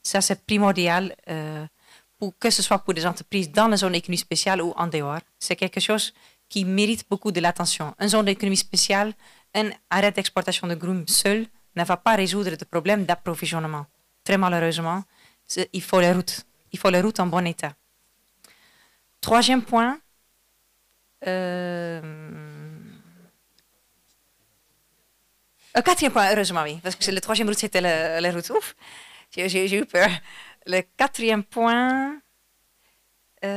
Ça, c'est primordial. Que ce soit pour des entreprises dans la zone économique spéciale ou en dehors. C'est quelque chose qui mérite beaucoup de l'attention. Une zone d'économie spéciale, un arrêt d'exportation de grumes seul ne va pas résoudre le problème d'approvisionnement. Très malheureusement, il faut les routes. Il faut les routes en bon état. Troisième point, quatrième point, heureusement oui, parce que le troisième route c'était la route. Ouf, j'ai eu peur. Le quatrième point, il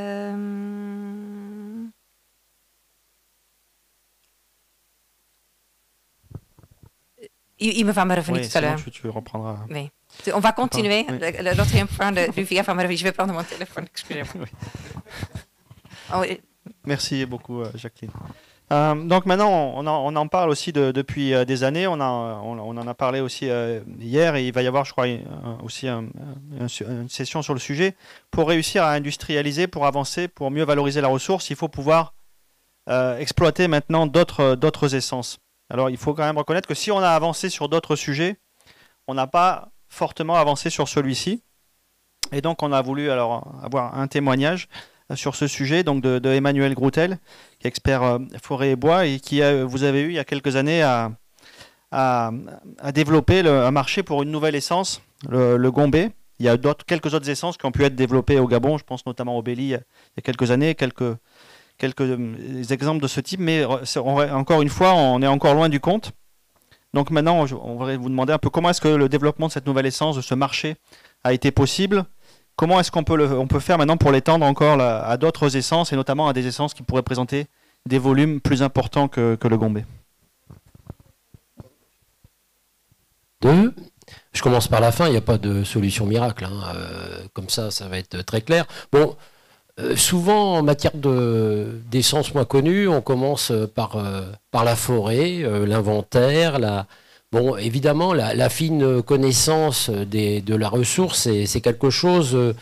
me va me revenir tout à l'heure. Tu reprendras. Oui. On va continuer. Oui. Le quatrième point de Luvia va me revenir. Je vais prendre mon téléphone, excusez-moi. Oui. Oh, oui. Merci beaucoup, Jacqueline. Donc maintenant, on en parle aussi depuis des années. On en a parlé aussi hier et il va y avoir, je crois, aussi une session sur le sujet. Pour réussir à industrialiser, pour avancer, pour mieux valoriser la ressource, il faut pouvoir exploiter maintenant d'autres essences. Alors il faut quand même reconnaître que si on a avancé sur d'autres sujets, on n'a pas fortement avancé sur celui-ci. Et donc on a voulu alors avoir un témoignage sur ce sujet donc de Emmanuel Groutel, qui est expert forêt et bois et qui vous avez eu il y a quelques années à développer un marché pour une nouvelle essence, le Gombé. Il y a quelques autres essences qui ont pu être développées au Gabon, je pense notamment au Béli il y a quelques années, quelques exemples de ce type, mais encore une fois, on est encore loin du compte. Donc maintenant, on voudrait vous demander un peu comment est-ce que le développement de cette nouvelle essence, de ce marché, a été possible. Comment est-ce qu'on peut faire maintenant pour l'étendre encore à d'autres essences, et notamment à des essences qui pourraient présenter des volumes plus importants que le Gombé. Je commence par la fin, il n'y a pas de solution miracle. Hein. Comme ça va être très clair. Bon, souvent, en matière d'essence moins connue, on commence par la forêt, l'inventaire, bon, évidemment, la fine connaissance de la ressource, c'est quelque chose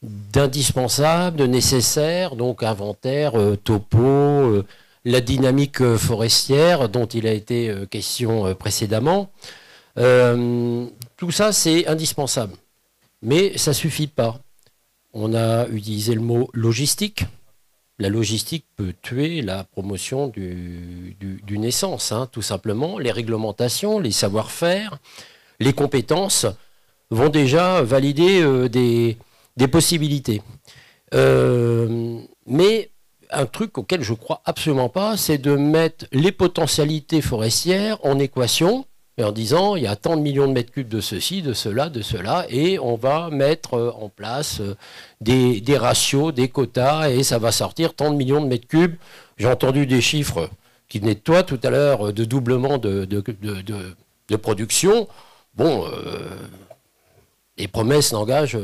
d'indispensable, de nécessaire, donc inventaire, topo, la dynamique forestière dont il a été question précédemment. Tout ça, c'est indispensable. Mais ça ne suffit pas. On a utilisé le mot logistique. La logistique peut tuer la promotion d'une essence, hein, tout simplement. Les réglementations, les savoir-faire, les compétences vont déjà valider des possibilités. Mais un truc auquel je ne crois absolument pas, c'est de mettre les potentialités forestières en équation, et en disant il y a tant de millions de mètres cubes de ceci, de cela, et on va mettre en place des ratios, des quotas, et ça va sortir tant de millions de mètres cubes. J'ai entendu des chiffres qui venaient de toi tout à l'heure, de doublement de production. Bon, les promesses n'engagent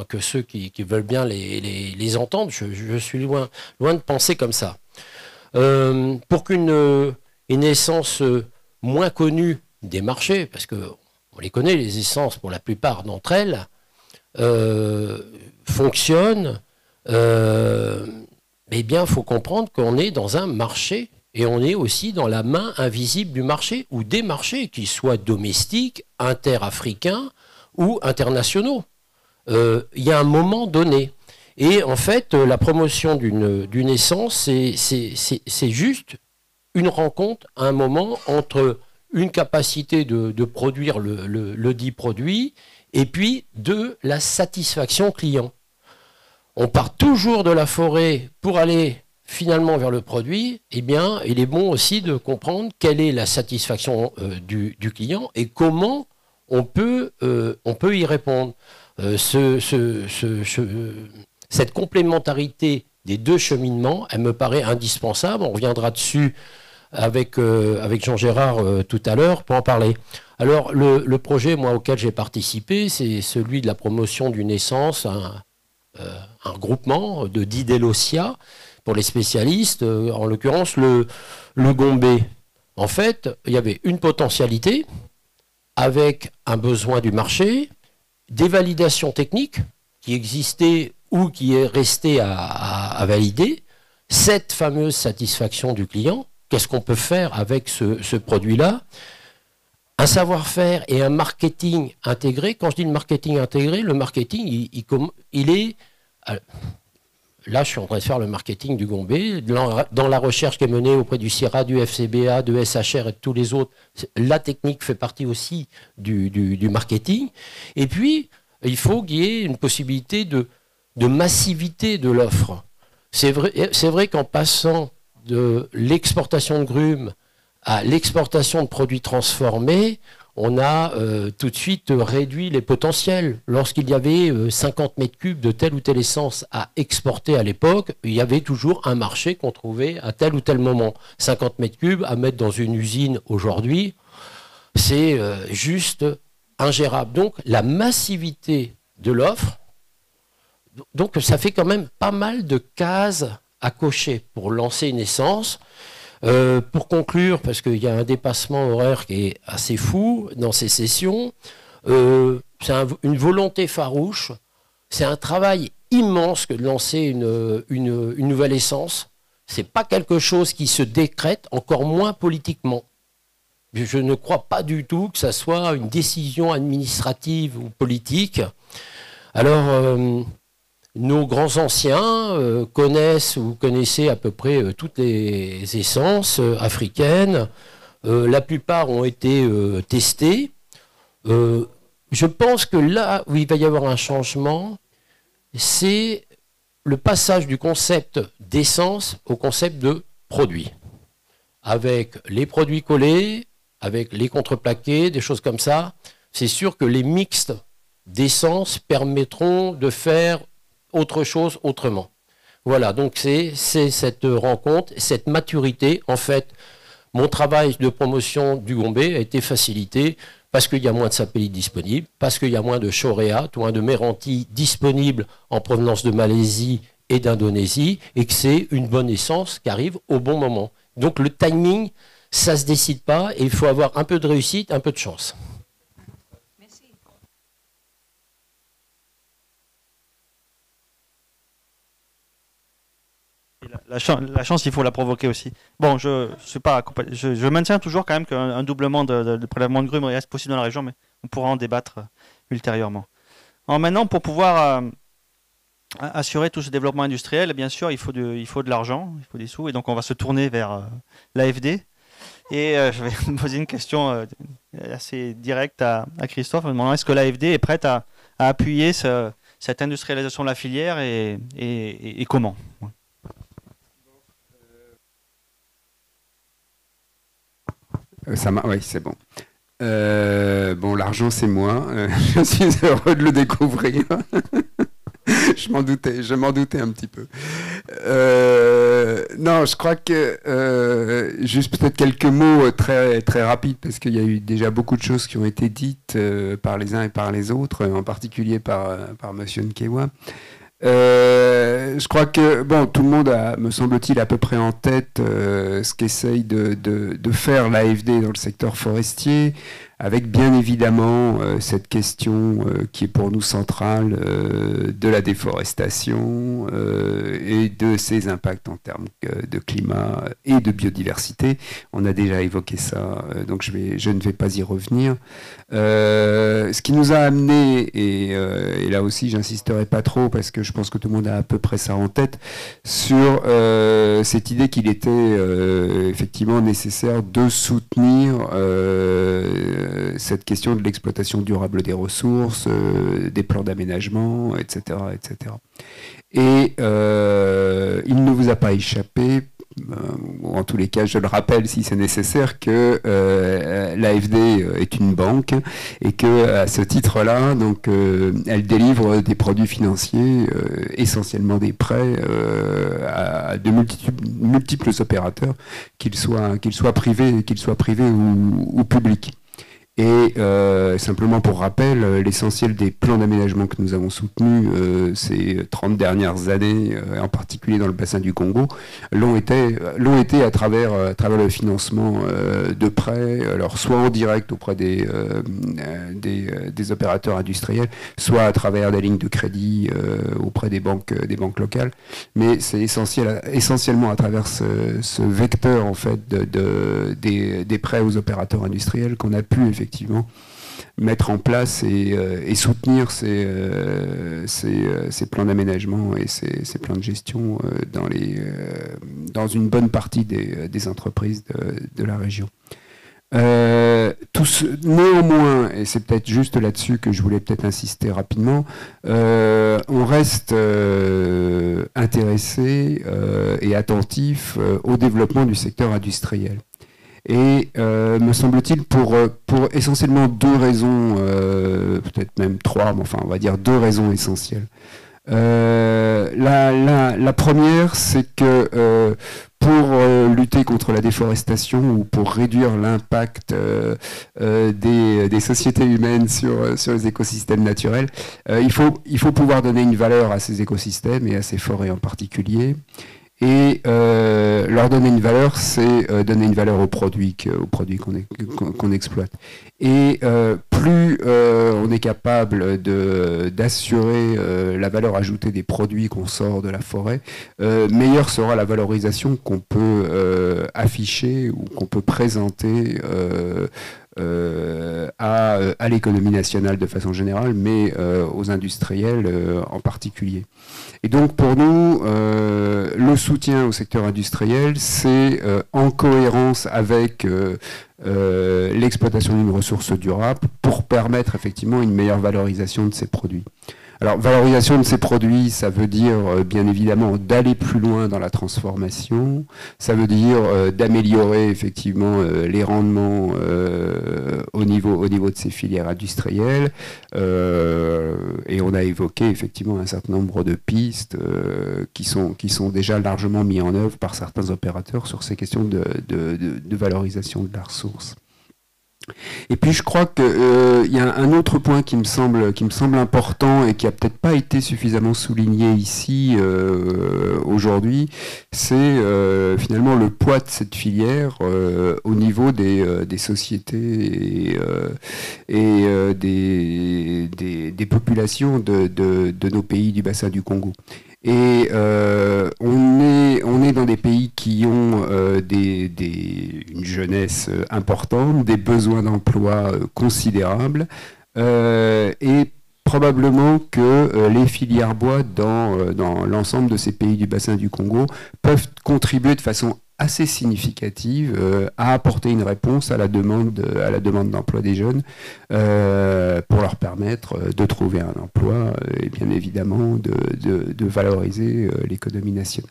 que ceux qui veulent bien les entendre. Je suis loin de penser comme ça. Pour qu'une essence moins connue des marchés, parce qu'on les connaît, les essences, pour la plupart d'entre elles, fonctionnent, eh bien, il faut comprendre qu'on est dans un marché, et on est aussi dans la main invisible du marché, ou des marchés, qu'ils soient domestiques, interafricains ou internationaux. Il y a un moment donné. Et en fait, la promotion d'une essence, c'est juste une rencontre, un moment entre une capacité de produire le dit produit, et puis de la satisfaction client. On part toujours de la forêt pour aller finalement vers le produit. Eh bien, il est bon aussi de comprendre quelle est la satisfaction du client et comment on peut y répondre. Cette complémentarité des deux cheminements, elle me paraît indispensable. On reviendra dessus avec Jean Gérard tout à l'heure pour en parler. Alors le projet auquel j'ai participé, c'est celui de la promotion d'une essence, un regroupement de d'Idélocia pour les spécialistes, en l'occurrence le Gombé. En fait, il y avait une potentialité avec un besoin du marché, des validations techniques qui existaient ou qui est resté à valider, cette fameuse satisfaction du client. Qu'est-ce qu'on peut faire avec ce produit-là? Un savoir-faire et un marketing intégré. Quand je dis le marketing intégré, le marketing, il est... Là, je suis en train de faire le marketing du Gombé. Dans la recherche qui est menée auprès du CIRA, du FCBA, de SHR et de tous les autres, la technique fait partie aussi du marketing. Et puis, il faut qu'il y ait une possibilité de massivité de l'offre. C'est vrai qu'en passant de l'exportation de grumes à l'exportation de produits transformés, on a tout de suite réduit les potentiels. Lorsqu'il y avait 50 mètres cubes de telle ou telle essence à exporter à l'époque, il y avait toujours un marché qu'on trouvait à tel ou tel moment. 50 mètres cubes à mettre dans une usine aujourd'hui, c'est juste ingérable. Donc la massivité de l'offre, donc ça fait quand même pas mal de cases à cocher pour lancer une essence. Pour conclure, parce qu'il y a un dépassement horaire qui est assez fou dans ces sessions, c'est une volonté farouche, c'est un travail immense que de lancer une nouvelle essence. Ce n'est pas quelque chose qui se décrète, encore moins politiquement. Je ne crois pas du tout que ça soit une décision administrative ou politique. Alors, nos grands anciens connaissent ou connaissaient à peu près toutes les essences africaines. La plupart ont été testées. Je pense que là où il va y avoir un changement, c'est le passage du concept d'essence au concept de produit. Avec les produits collés, avec les contreplaqués, des choses comme ça, c'est sûr que les mixtes d'essence permettront de faire autre chose autrement. Voilà, donc c'est cette rencontre, cette maturité. En fait, mon travail de promotion du Gombe a été facilité parce qu'il y a moins de sapélites disponibles, parce qu'il y a moins de choréa, moins de méranti disponibles en provenance de Malaisie et d'Indonésie, et que c'est une bonne essence qui arrive au bon moment. Donc le timing, ça ne se décide pas, et il faut avoir un peu de réussite, un peu de chance. La chance, il faut la provoquer aussi. Bon, je maintiens toujours quand même qu'un doublement de prélèvement de grumes reste possible dans la région, mais on pourra en débattre ultérieurement. Alors maintenant, pour pouvoir assurer tout ce développement industriel, bien sûr, il faut de l'argent, il faut des sous, et donc on va se tourner vers l'AFD. Et je vais me poser une question assez directe à Christophe, en demandant est-ce que l'AFD est prête à appuyer cette industrialisation de la filière et comment ? Oui, c'est bon. Bon, l'argent, c'est moi. Je suis heureux de le découvrir. Je m'en doutais un petit peu. Non, je crois que juste peut-être quelques mots très très rapides, parce qu'il y a eu déjà beaucoup de choses qui ont été dites par les uns et par les autres, en particulier par Monsieur Nkewa. Je crois que tout le monde a, me semble-t-il, à peu près en tête ce qu'essaye de faire l'AFD dans le secteur forestier, avec bien évidemment cette question qui est pour nous centrale de la déforestation et de ses impacts en termes de climat et de biodiversité. On a déjà évoqué ça, donc je ne vais pas y revenir. Ce qui nous a amené, et là aussi j'insisterai pas trop parce que je pense que tout le monde a à peu près ça en tête, sur cette idée qu'il était effectivement nécessaire de soutenir cette question de l'exploitation durable des ressources, des plans d'aménagement, etc., etc. Et il ne vous a pas échappé, ou en tous les cas, je le rappelle si c'est nécessaire, que l'AFD est une banque et que à ce titre-là, donc, elle délivre des produits financiers, essentiellement des prêts à de multiples opérateurs, qu'ils soient privés ou publics. Et simplement pour rappel, l'essentiel des plans d'aménagement que nous avons soutenus ces 30 dernières années, en particulier dans le bassin du Congo, l'ont été à travers le financement de prêts, alors soit en direct auprès des opérateurs industriels, soit à travers des lignes de crédit auprès des banques locales. Mais c'est essentiellement à travers ce vecteur en fait des prêts aux opérateurs industriels qu'on a pu effectivement mettre en place et soutenir ces plans d'aménagement et ces plans de gestion dans une bonne partie des entreprises de la région. Néanmoins, et c'est peut-être juste là-dessus que je voulais peut-être insister rapidement, on reste intéressé et attentif au développement du secteur industriel. Et me semble-t-il pour essentiellement deux raisons, peut-être même trois, mais enfin on va dire deux raisons essentielles. La première, c'est que pour lutter contre la déforestation ou pour réduire l'impact des sociétés humaines sur les écosystèmes naturels, il faut pouvoir donner une valeur à ces écosystèmes et à ces forêts en particulier. Et leur donner une valeur, c'est donner une valeur aux produits qu'on exploite. Et plus on est capable d'assurer la valeur ajoutée des produits qu'on sort de la forêt, meilleure sera la valorisation qu'on peut afficher ou qu'on peut présenter à l'économie nationale de façon générale, mais aux industriels en particulier. Et donc pour nous, le soutien au secteur industriel, c'est en cohérence avec l'exploitation d'une ressource durable pour permettre effectivement une meilleure valorisation de ces produits. Alors, valorisation de ces produits, ça veut dire bien évidemment d'aller plus loin dans la transformation, ça veut dire d'améliorer effectivement les rendements au niveau de ces filières industrielles, et on a évoqué effectivement un certain nombre de pistes qui sont déjà largement mises en œuvre par certains opérateurs sur ces questions de valorisation de la ressource. Et puis je crois qu'il y a un autre point qui me semble important et qui n'a peut-être pas été suffisamment souligné ici aujourd'hui, c'est finalement le poids de cette filière au niveau des sociétés et des populations de nos pays du bassin du Congo. Et on est dans des pays qui ont une jeunesse importante, des besoins d'emploi considérables, et probablement que les filières bois dans l'ensemble de ces pays du bassin du Congo peuvent contribuer de façon assez significative à apporter une réponse à la demande d'emploi des jeunes pour leur permettre de trouver un emploi et bien évidemment de valoriser l'économie nationale.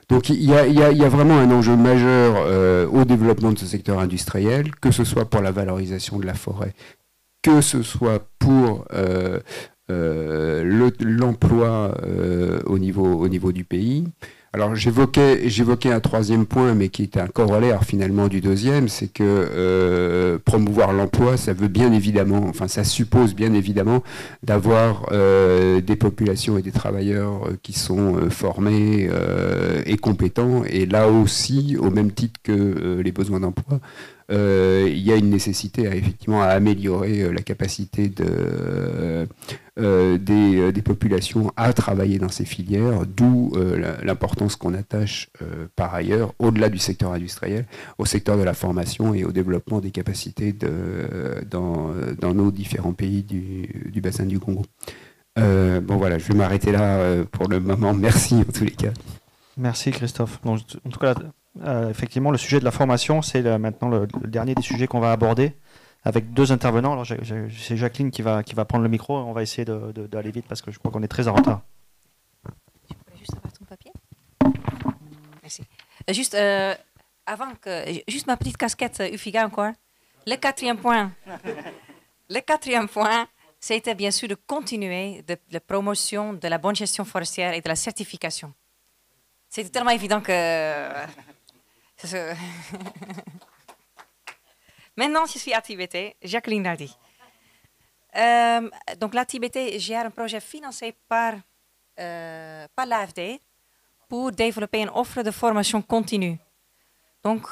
Donc il y a vraiment un enjeu majeur au développement de ce secteur industriel, que ce soit pour la valorisation de la forêt, que ce soit pour l'emploi au niveau du pays. Alors j'évoquais un troisième point, mais qui est un corollaire finalement du deuxième, c'est que promouvoir l'emploi, ça suppose bien évidemment d'avoir des populations et des travailleurs qui sont formés et compétents, et là aussi, au même titre que les besoins d'emploi, il y a une nécessité à améliorer la capacité des populations à travailler dans ces filières, d'où l'importance qu'on attache par ailleurs, au-delà du secteur industriel, au secteur de la formation et au développement des capacités dans nos différents pays du bassin du Congo. Bon voilà, je vais m'arrêter là pour le moment. Merci en tous les cas. Merci Christophe. En tout cas, effectivement, le sujet de la formation, c'est maintenant le dernier des sujets qu'on va aborder avec deux intervenants. Alors, c'est Jacqueline qui va prendre le micro. On va essayer d'aller vite parce que je crois qu'on est très en retard. Tu pourrais juste avoir ton papier ? Merci. Juste ma petite casquette UFIGA encore. Le quatrième point, c'était bien sûr de continuer la promotion de la bonne gestion forestière et de la certification. C'était tellement évident que... Maintenant, je suis à TBT, Jacqueline Nardi. Donc, la TBT gère un projet financé par l'AFD pour développer une offre de formation continue. Donc,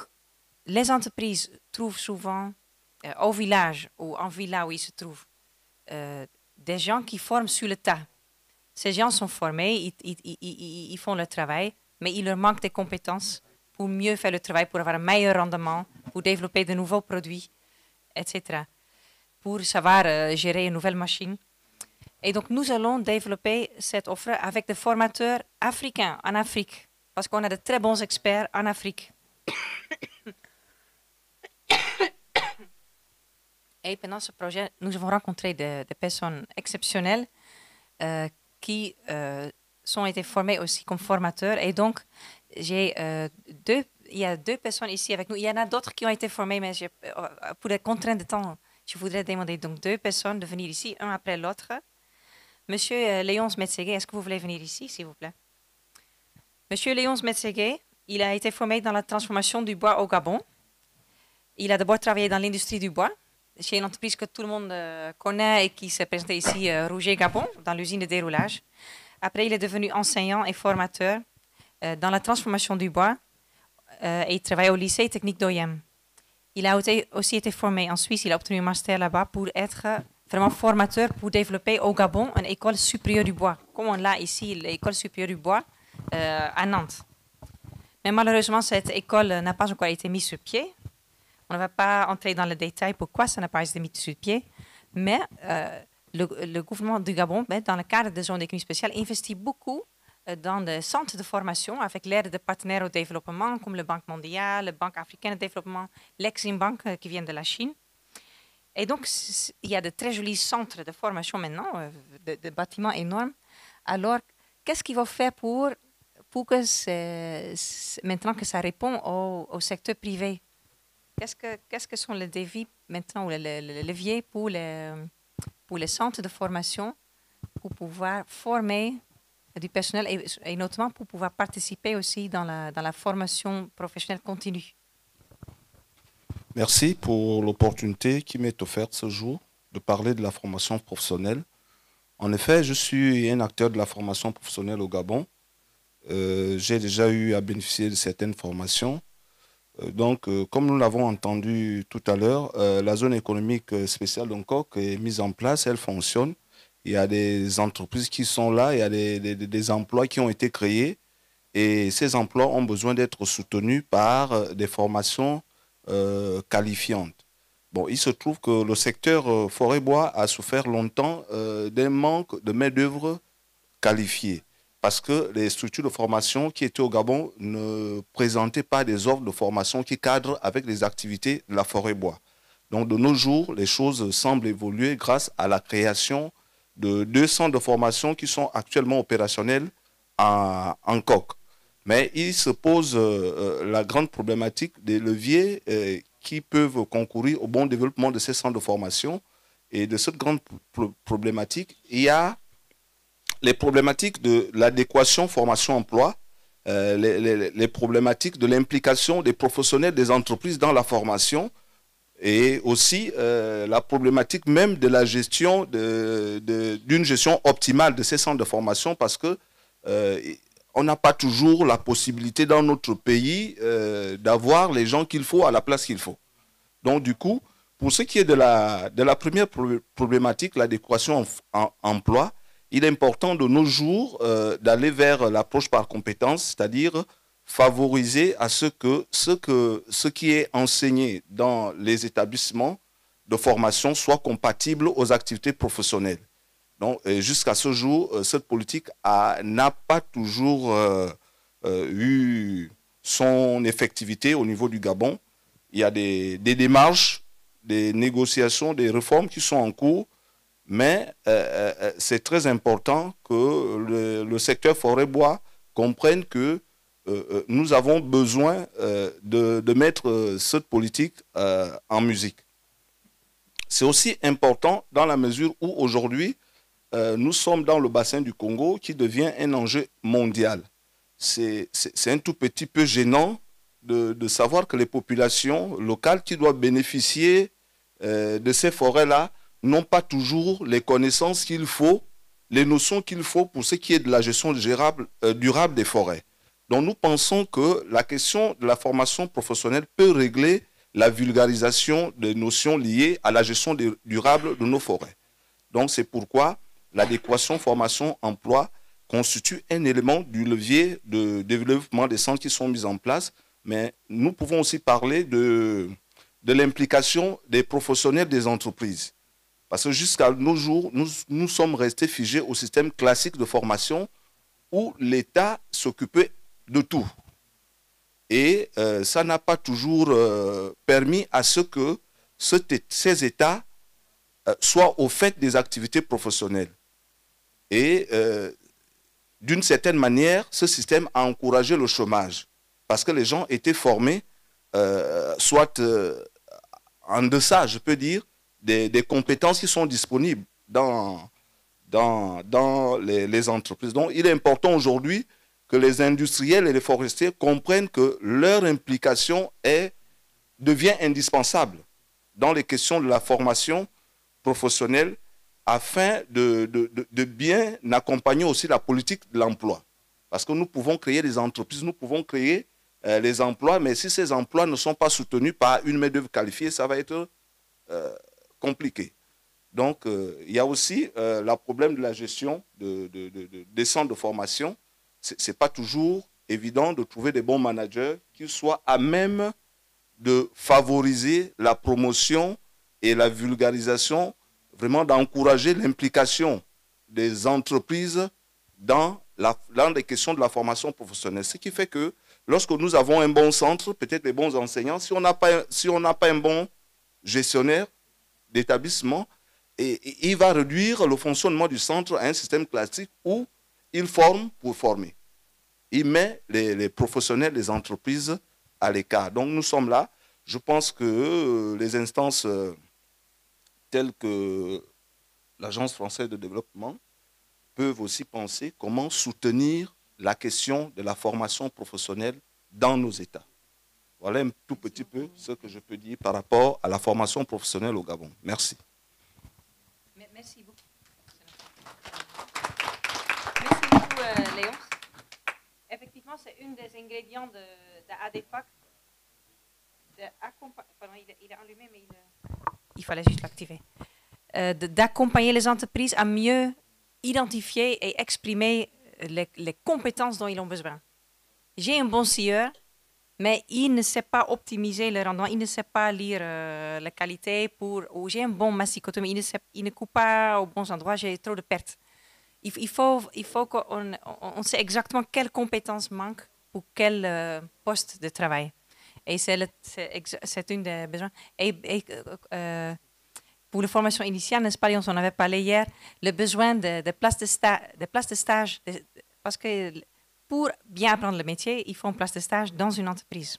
les entreprises trouvent souvent au village ou en villa où ils se trouvent des gens qui forment sur le tas. Ces gens sont formés, ils font le travail, mais il leur manque des compétences pour mieux faire le travail, pour avoir un meilleur rendement, pour développer de nouveaux produits, etc. Pour savoir gérer une nouvelle machine. Et donc, nous allons développer cette offre avec des formateurs africains en Afrique, parce qu'on a de très bons experts en Afrique. Et pendant ce projet, nous avons rencontré des personnes exceptionnelles qui ont été formées aussi comme formateurs. Et donc, il y a 2 personnes ici avec nous. Il y en a d'autres qui ont été formées, mais pour des contraintes de temps, je voudrais demander donc 2 personnes de venir ici, un après l'autre. Monsieur Léonce Metseguet, est-ce que vous voulez venir ici, s'il vous plaît? Monsieur Léonce Metseguet, il a été formé dans la transformation du bois au Gabon. Il a d'abord travaillé dans l'industrie du bois, chez une entreprise que tout le monde connaît et qui s'est présentée ici, Rouget Gabon, dans l'usine de déroulage. Après, il est devenu enseignant et formateur dans la transformation du bois et il travaille au lycée technique d'OIM. Il a aussi été formé en Suisse, il a obtenu un master là-bas pour être vraiment formateur pour développer au Gabon une école supérieure du bois, comme on l'a ici, l'école supérieure du bois à Nantes. Mais malheureusement, cette école n'a pas encore été mise sur pied. On ne va pas entrer dans le détail pourquoi ça n'a pas été mis sur pied, mais le gouvernement du Gabon, dans le cadre de zone d'économie spéciale, investit beaucoup dans des centres de formation avec l'aide de partenaires au développement comme la Banque mondiale, la Banque africaine de développement, l'Exim Bank qui vient de la Chine. Et donc, il y a de très jolis centres de formation maintenant, de bâtiments énormes. Alors, qu'est-ce qu'il faut faire pour que maintenant que ça répond au secteur privé? Qu'est-ce que sont les défis maintenant, ou les leviers pour les centres de formation pour pouvoir former du personnel et notamment pour pouvoir participer aussi dans la formation professionnelle continue? Merci pour l'opportunité qui m'est offerte ce jour de parler de la formation professionnelle. En effet, je suis un acteur de la formation professionnelle au Gabon. J'ai déjà eu à bénéficier de certaines formations. Donc, comme nous l'avons entendu tout à l'heure, la zone économique spéciale d'Ongkok est mise en place, elle fonctionne. Il y a des entreprises qui sont là, il y a des emplois qui ont été créés et ces emplois ont besoin d'être soutenus par des formations qualifiantes. Bon, il se trouve que le secteur forêt-bois a souffert longtemps d'un manque de main-d'œuvre qualifiée, parce que les structures de formation qui étaient au Gabon ne présentaient pas des offres de formation qui cadrent avec les activités de la forêt-bois. Donc de nos jours, les choses semblent évoluer grâce à la création de 2 centres de formation qui sont actuellement opérationnels en Angkok. Mais il se pose la grande problématique des leviers qui peuvent concourir au bon développement de ces centres de formation. Et de cette grande problématique, il y a les problématiques de l'adéquation formation-emploi, les problématiques de l'implication des professionnels des entreprises dans la formation et aussi la problématique même de la gestion, d'une gestion optimale de ces centres de formation parce que on n'a pas toujours la possibilité dans notre pays d'avoir les gens qu'il faut à la place qu'il faut. Donc du coup, pour ce qui est de la première problématique, l'adéquation emploi, il est important de nos jours d'aller vers l'approche par compétence, c'est-à-dire favoriser à ce qui est enseigné dans les établissements de formation soit compatible aux activités professionnelles. Donc, jusqu'à ce jour, cette politique n'a pas toujours eu son effectivité au niveau du Gabon. Il y a des démarches, des négociations, des réformes qui sont en cours, mais c'est très important que le secteur forêt-bois comprenne que nous avons besoin de mettre cette politique en musique. C'est aussi important dans la mesure où aujourd'hui, nous sommes dans le bassin du Congo qui devient un enjeu mondial. C'est un tout petit peu gênant de savoir que les populations locales qui doivent bénéficier de ces forêts-là n'ont pas toujours les connaissances qu'il faut, les notions qu'il faut pour ce qui est de la gestion durable des forêts. Donc nous pensons que la question de la formation professionnelle peut régler la vulgarisation des notions liées à la gestion durable de nos forêts. Donc c'est pourquoi l'adéquation formation-emploi constitue un élément du levier de développement des centres qui sont mis en place, mais nous pouvons aussi parler de l'implication des professionnels des entreprises. Parce que jusqu'à nos jours, nous sommes restés figés au système classique de formation où l'État s'occupait de tout. Et ça n'a pas toujours permis à ce que ces États soient au fait des activités professionnelles. Et d'une certaine manière, ce système a encouragé le chômage, parce que les gens étaient formés, soit en deçà, je peux dire, des compétences qui sont disponibles dans les entreprises. Donc, il est important aujourd'hui que les industriels et les forestiers comprennent que leur implication devient indispensable dans les questions de la formation professionnelle afin de bien accompagner aussi la politique de l'emploi. Parce que nous pouvons créer des entreprises, nous pouvons créer les emplois, mais si ces emplois ne sont pas soutenus par une main-d'œuvre qualifiée, ça va être compliqué. Donc, il y a aussi le problème de la gestion des centres de formation. Ce n'est pas toujours évident de trouver des bons managers qui soient à même de favoriser la promotion et la vulgarisation, vraiment d'encourager l'implication des entreprises dans les questions de la formation professionnelle. Ce qui fait que lorsque nous avons un bon centre, peut-être les bons enseignants, si on n'a pas un bon gestionnaire d'établissement, il va réduire le fonctionnement du centre à un système classique où il forme pour former. Il met les professionnels des entreprises à l'écart. Donc nous sommes là. Je pense que les instances telles que l'Agence française de développement peuvent aussi penser comment soutenir la question de la formation professionnelle dans nos États. Voilà un tout petit peu ce que je peux dire par rapport à la formation professionnelle au Gabon. Merci. Merci beaucoup. Merci beaucoup, Léon. Effectivement, c'est une des ingrédients de ADFAC. Pardon, il est allumé, mais il fallait juste l'activer. D'accompagner les entreprises à mieux identifier et exprimer les compétences dont ils ont besoin. J'ai un bon scieur, mais il ne sait pas optimiser le rendement, il ne sait pas lire la qualité ou j'ai un bon masticotomie, il ne coupe pas aux bons endroits, j'ai trop de pertes. Il faut qu'on sait exactement quelles compétences manquent pour quel poste de travail. Et c'est une des besoins. Pour la formation initiale, n'est-ce pas, on en avait parlé hier, le besoin de places de stage, parce que pour bien apprendre le métier, il faut une place de stage dans une entreprise.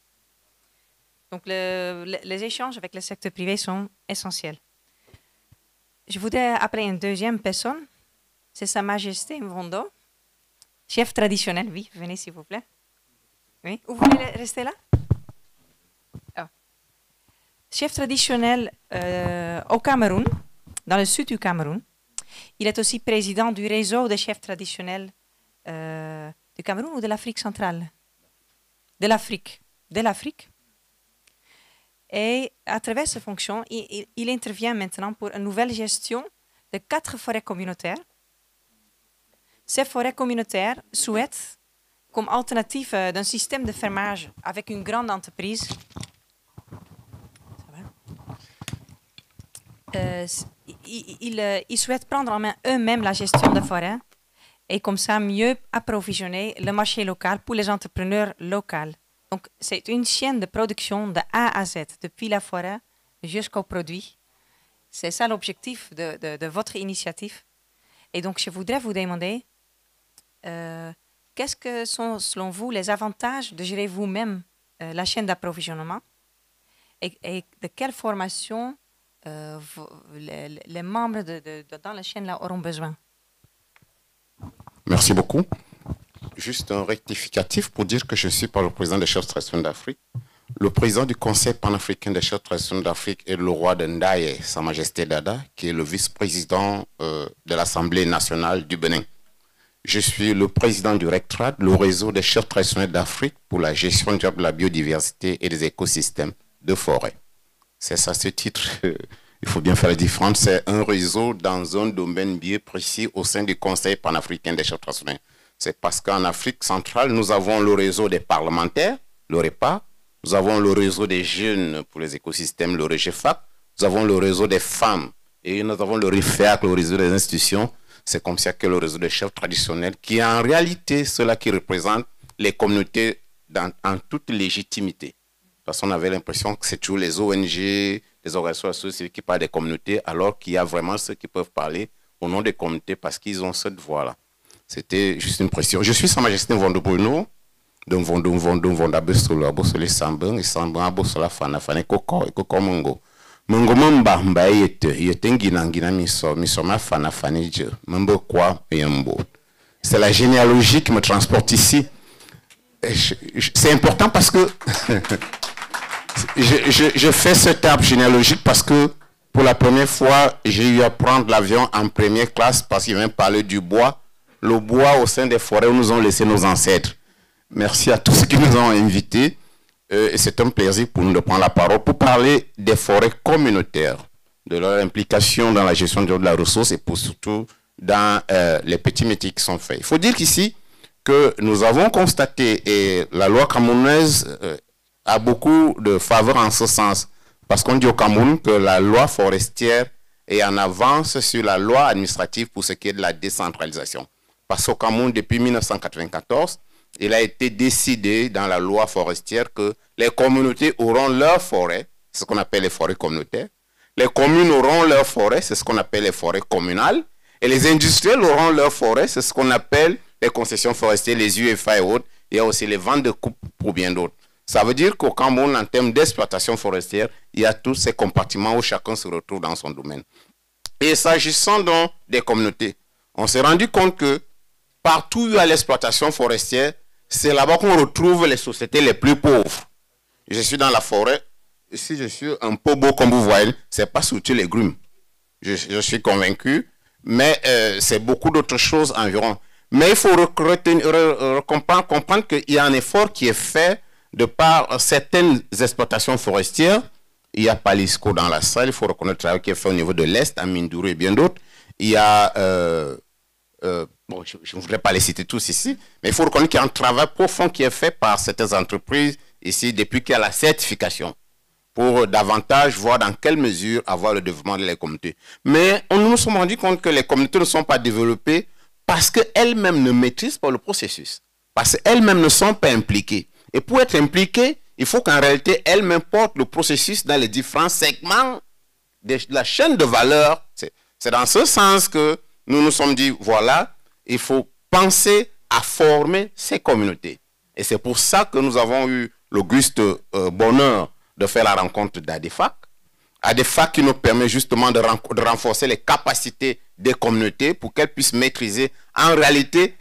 Donc, les échanges avec le secteur privé sont essentiels. Je voudrais appeler une deuxième personne. C'est Sa Majesté Mvondo, chef traditionnel. Oui, venez s'il vous plaît. Oui, vous voulez rester là? Oh. Chef traditionnel au Cameroun, dans le sud du Cameroun. Il est aussi président du réseau des chefs traditionnels du Cameroun ou de l'Afrique centrale? De l'Afrique. De l'Afrique. Et à travers ces fonctions, il intervient maintenant pour une nouvelle gestion de 4 forêts communautaires. Ces forêts communautaires souhaitent, comme alternative d'un système de fermage avec une grande entreprise, ils souhaitent prendre en main eux-mêmes la gestion des forêts et comme ça mieux approvisionner le marché local pour les entrepreneurs locaux. Donc c'est une chaîne de production de A à Z, depuis la forêt jusqu'au produit. C'est ça l'objectif de votre initiative. Et donc je voudrais vous demander, qu'est-ce que sont selon vous les avantages de gérer vous-même la chaîne d'approvisionnement et de quelle formation les membres dans la chaîne là auront besoin? Merci beaucoup. Juste un rectificatif pour dire que je ne suis pas le président des chefs traditionnels d'Afrique. Le président du Conseil panafricain des chefs traditionnels d'Afrique est le roi de Ndaye, Sa Majesté Dada, qui est le vice-président de l'Assemblée nationale du Bénin. Je suis le président du RECTRAD, le réseau des chefs traditionnels d'Afrique pour la gestion durable de la biodiversité et des écosystèmes de forêt. C'est ça ce titre. Il faut bien faire la différence. C'est un réseau dans un domaine bien précis au sein du Conseil panafricain des chefs traditionnels. C'est parce qu'en Afrique centrale, nous avons le réseau des parlementaires, le REPA, nous avons le réseau des jeunes pour les écosystèmes, le REGEFAC, nous avons le réseau des femmes et nous avons le RIFEAC, le réseau des institutions. C'est comme ça que le réseau des chefs traditionnels, qui est en réalité cela qui représente les communautés en toute légitimité. Parce qu'on avait l'impression que c'est toujours les ONG, des organisations associatives qui parlent des communautés, alors qu'il y a vraiment ceux qui peuvent parler au nom des communautés parce qu'ils ont cette voix-là. C'était juste une précision. Je suis Sa Majesté Vondo Bruno, donc Vondo Abosolo, Abosolo Sambang, et Sambang Abosola Fana, Fana Koko, et Koko Mongo. Mongo Mamba, Mba Yete Ngina Misoma Fana Fanije, Mambo Kwa, et Mbo. C'est la généalogie qui me transporte ici. C'est important parce que je fais cet arbre généalogique parce que pour la première fois, j'ai eu à prendre l'avion en première classe parce qu'il vient parler du bois. Le bois au sein des forêts où nous ont laissé nos ancêtres. Merci à tous ceux qui nous ont invités. C'est un plaisir pour nous de prendre la parole pour parler des forêts communautaires, de leur implication dans la gestion de la ressource et pour surtout dans les petits métiers qui sont faits. Il faut dire qu'ici, que nous avons constaté, et la loi camerounaise a beaucoup de faveur en ce sens, parce qu'on dit au Cameroun que la loi forestière est en avance sur la loi administrative pour ce qui est de la décentralisation. Parce qu'au Cameroun, depuis 1994, il a été décidé dans la loi forestière que les communautés auront leurs forêts, c'est ce qu'on appelle les forêts communautaires, les communes auront leurs forêts, c'est ce qu'on appelle les forêts communales, et les industriels auront leurs forêts, c'est ce qu'on appelle les concessions forestières, les UFA et autres. Il y a aussi les ventes de coupe pour bien d'autres. Ça veut dire qu'au Cameroun, en termes d'exploitation forestière, il y a tous ces compartiments où chacun se retrouve dans son domaine. Et s'agissant donc des communautés, on s'est rendu compte que partout où il y a l'exploitation forestière, c'est là-bas qu'on retrouve les sociétés les plus pauvres. Je suis dans la forêt, ici je suis un peu beau comme vous voyez, c'est pas surtout les grumes. Je suis convaincu, mais c'est beaucoup d'autres choses environ. Mais il faut comprendre qu'il y a un effort qui est fait de par certaines exploitations forestières. Il y a Palisco dans la salle, il faut reconnaître le travail qui est fait au niveau de l'Est, à Mindourou et bien d'autres. Il y a, bon, je ne voudrais pas les citer tous ici, mais il faut reconnaître qu'il y a un travail profond qui est fait par certaines entreprises ici depuis qu'il y a la certification pour davantage voir dans quelle mesure avoir le développement de les communautés. Mais nous nous sommes rendus compte que les communautés ne sont pas développées parce qu'elles-mêmes ne maîtrisent pas le processus, parce qu'elles-mêmes ne sont pas impliquées. Et pour être impliquées, il faut qu'en réalité, elles-mêmes portent le processus dans les différents segments de la chaîne de valeur. C'est dans ce sens que nous nous sommes dit, voilà, il faut penser à former ces communautés. Et c'est pour ça que nous avons eu l'auguste bonheur de faire la rencontre d'ADEFAC. ADEFAC qui nous permet justement de renforcer les capacités des communautés pour qu'elles puissent maîtriser en réalité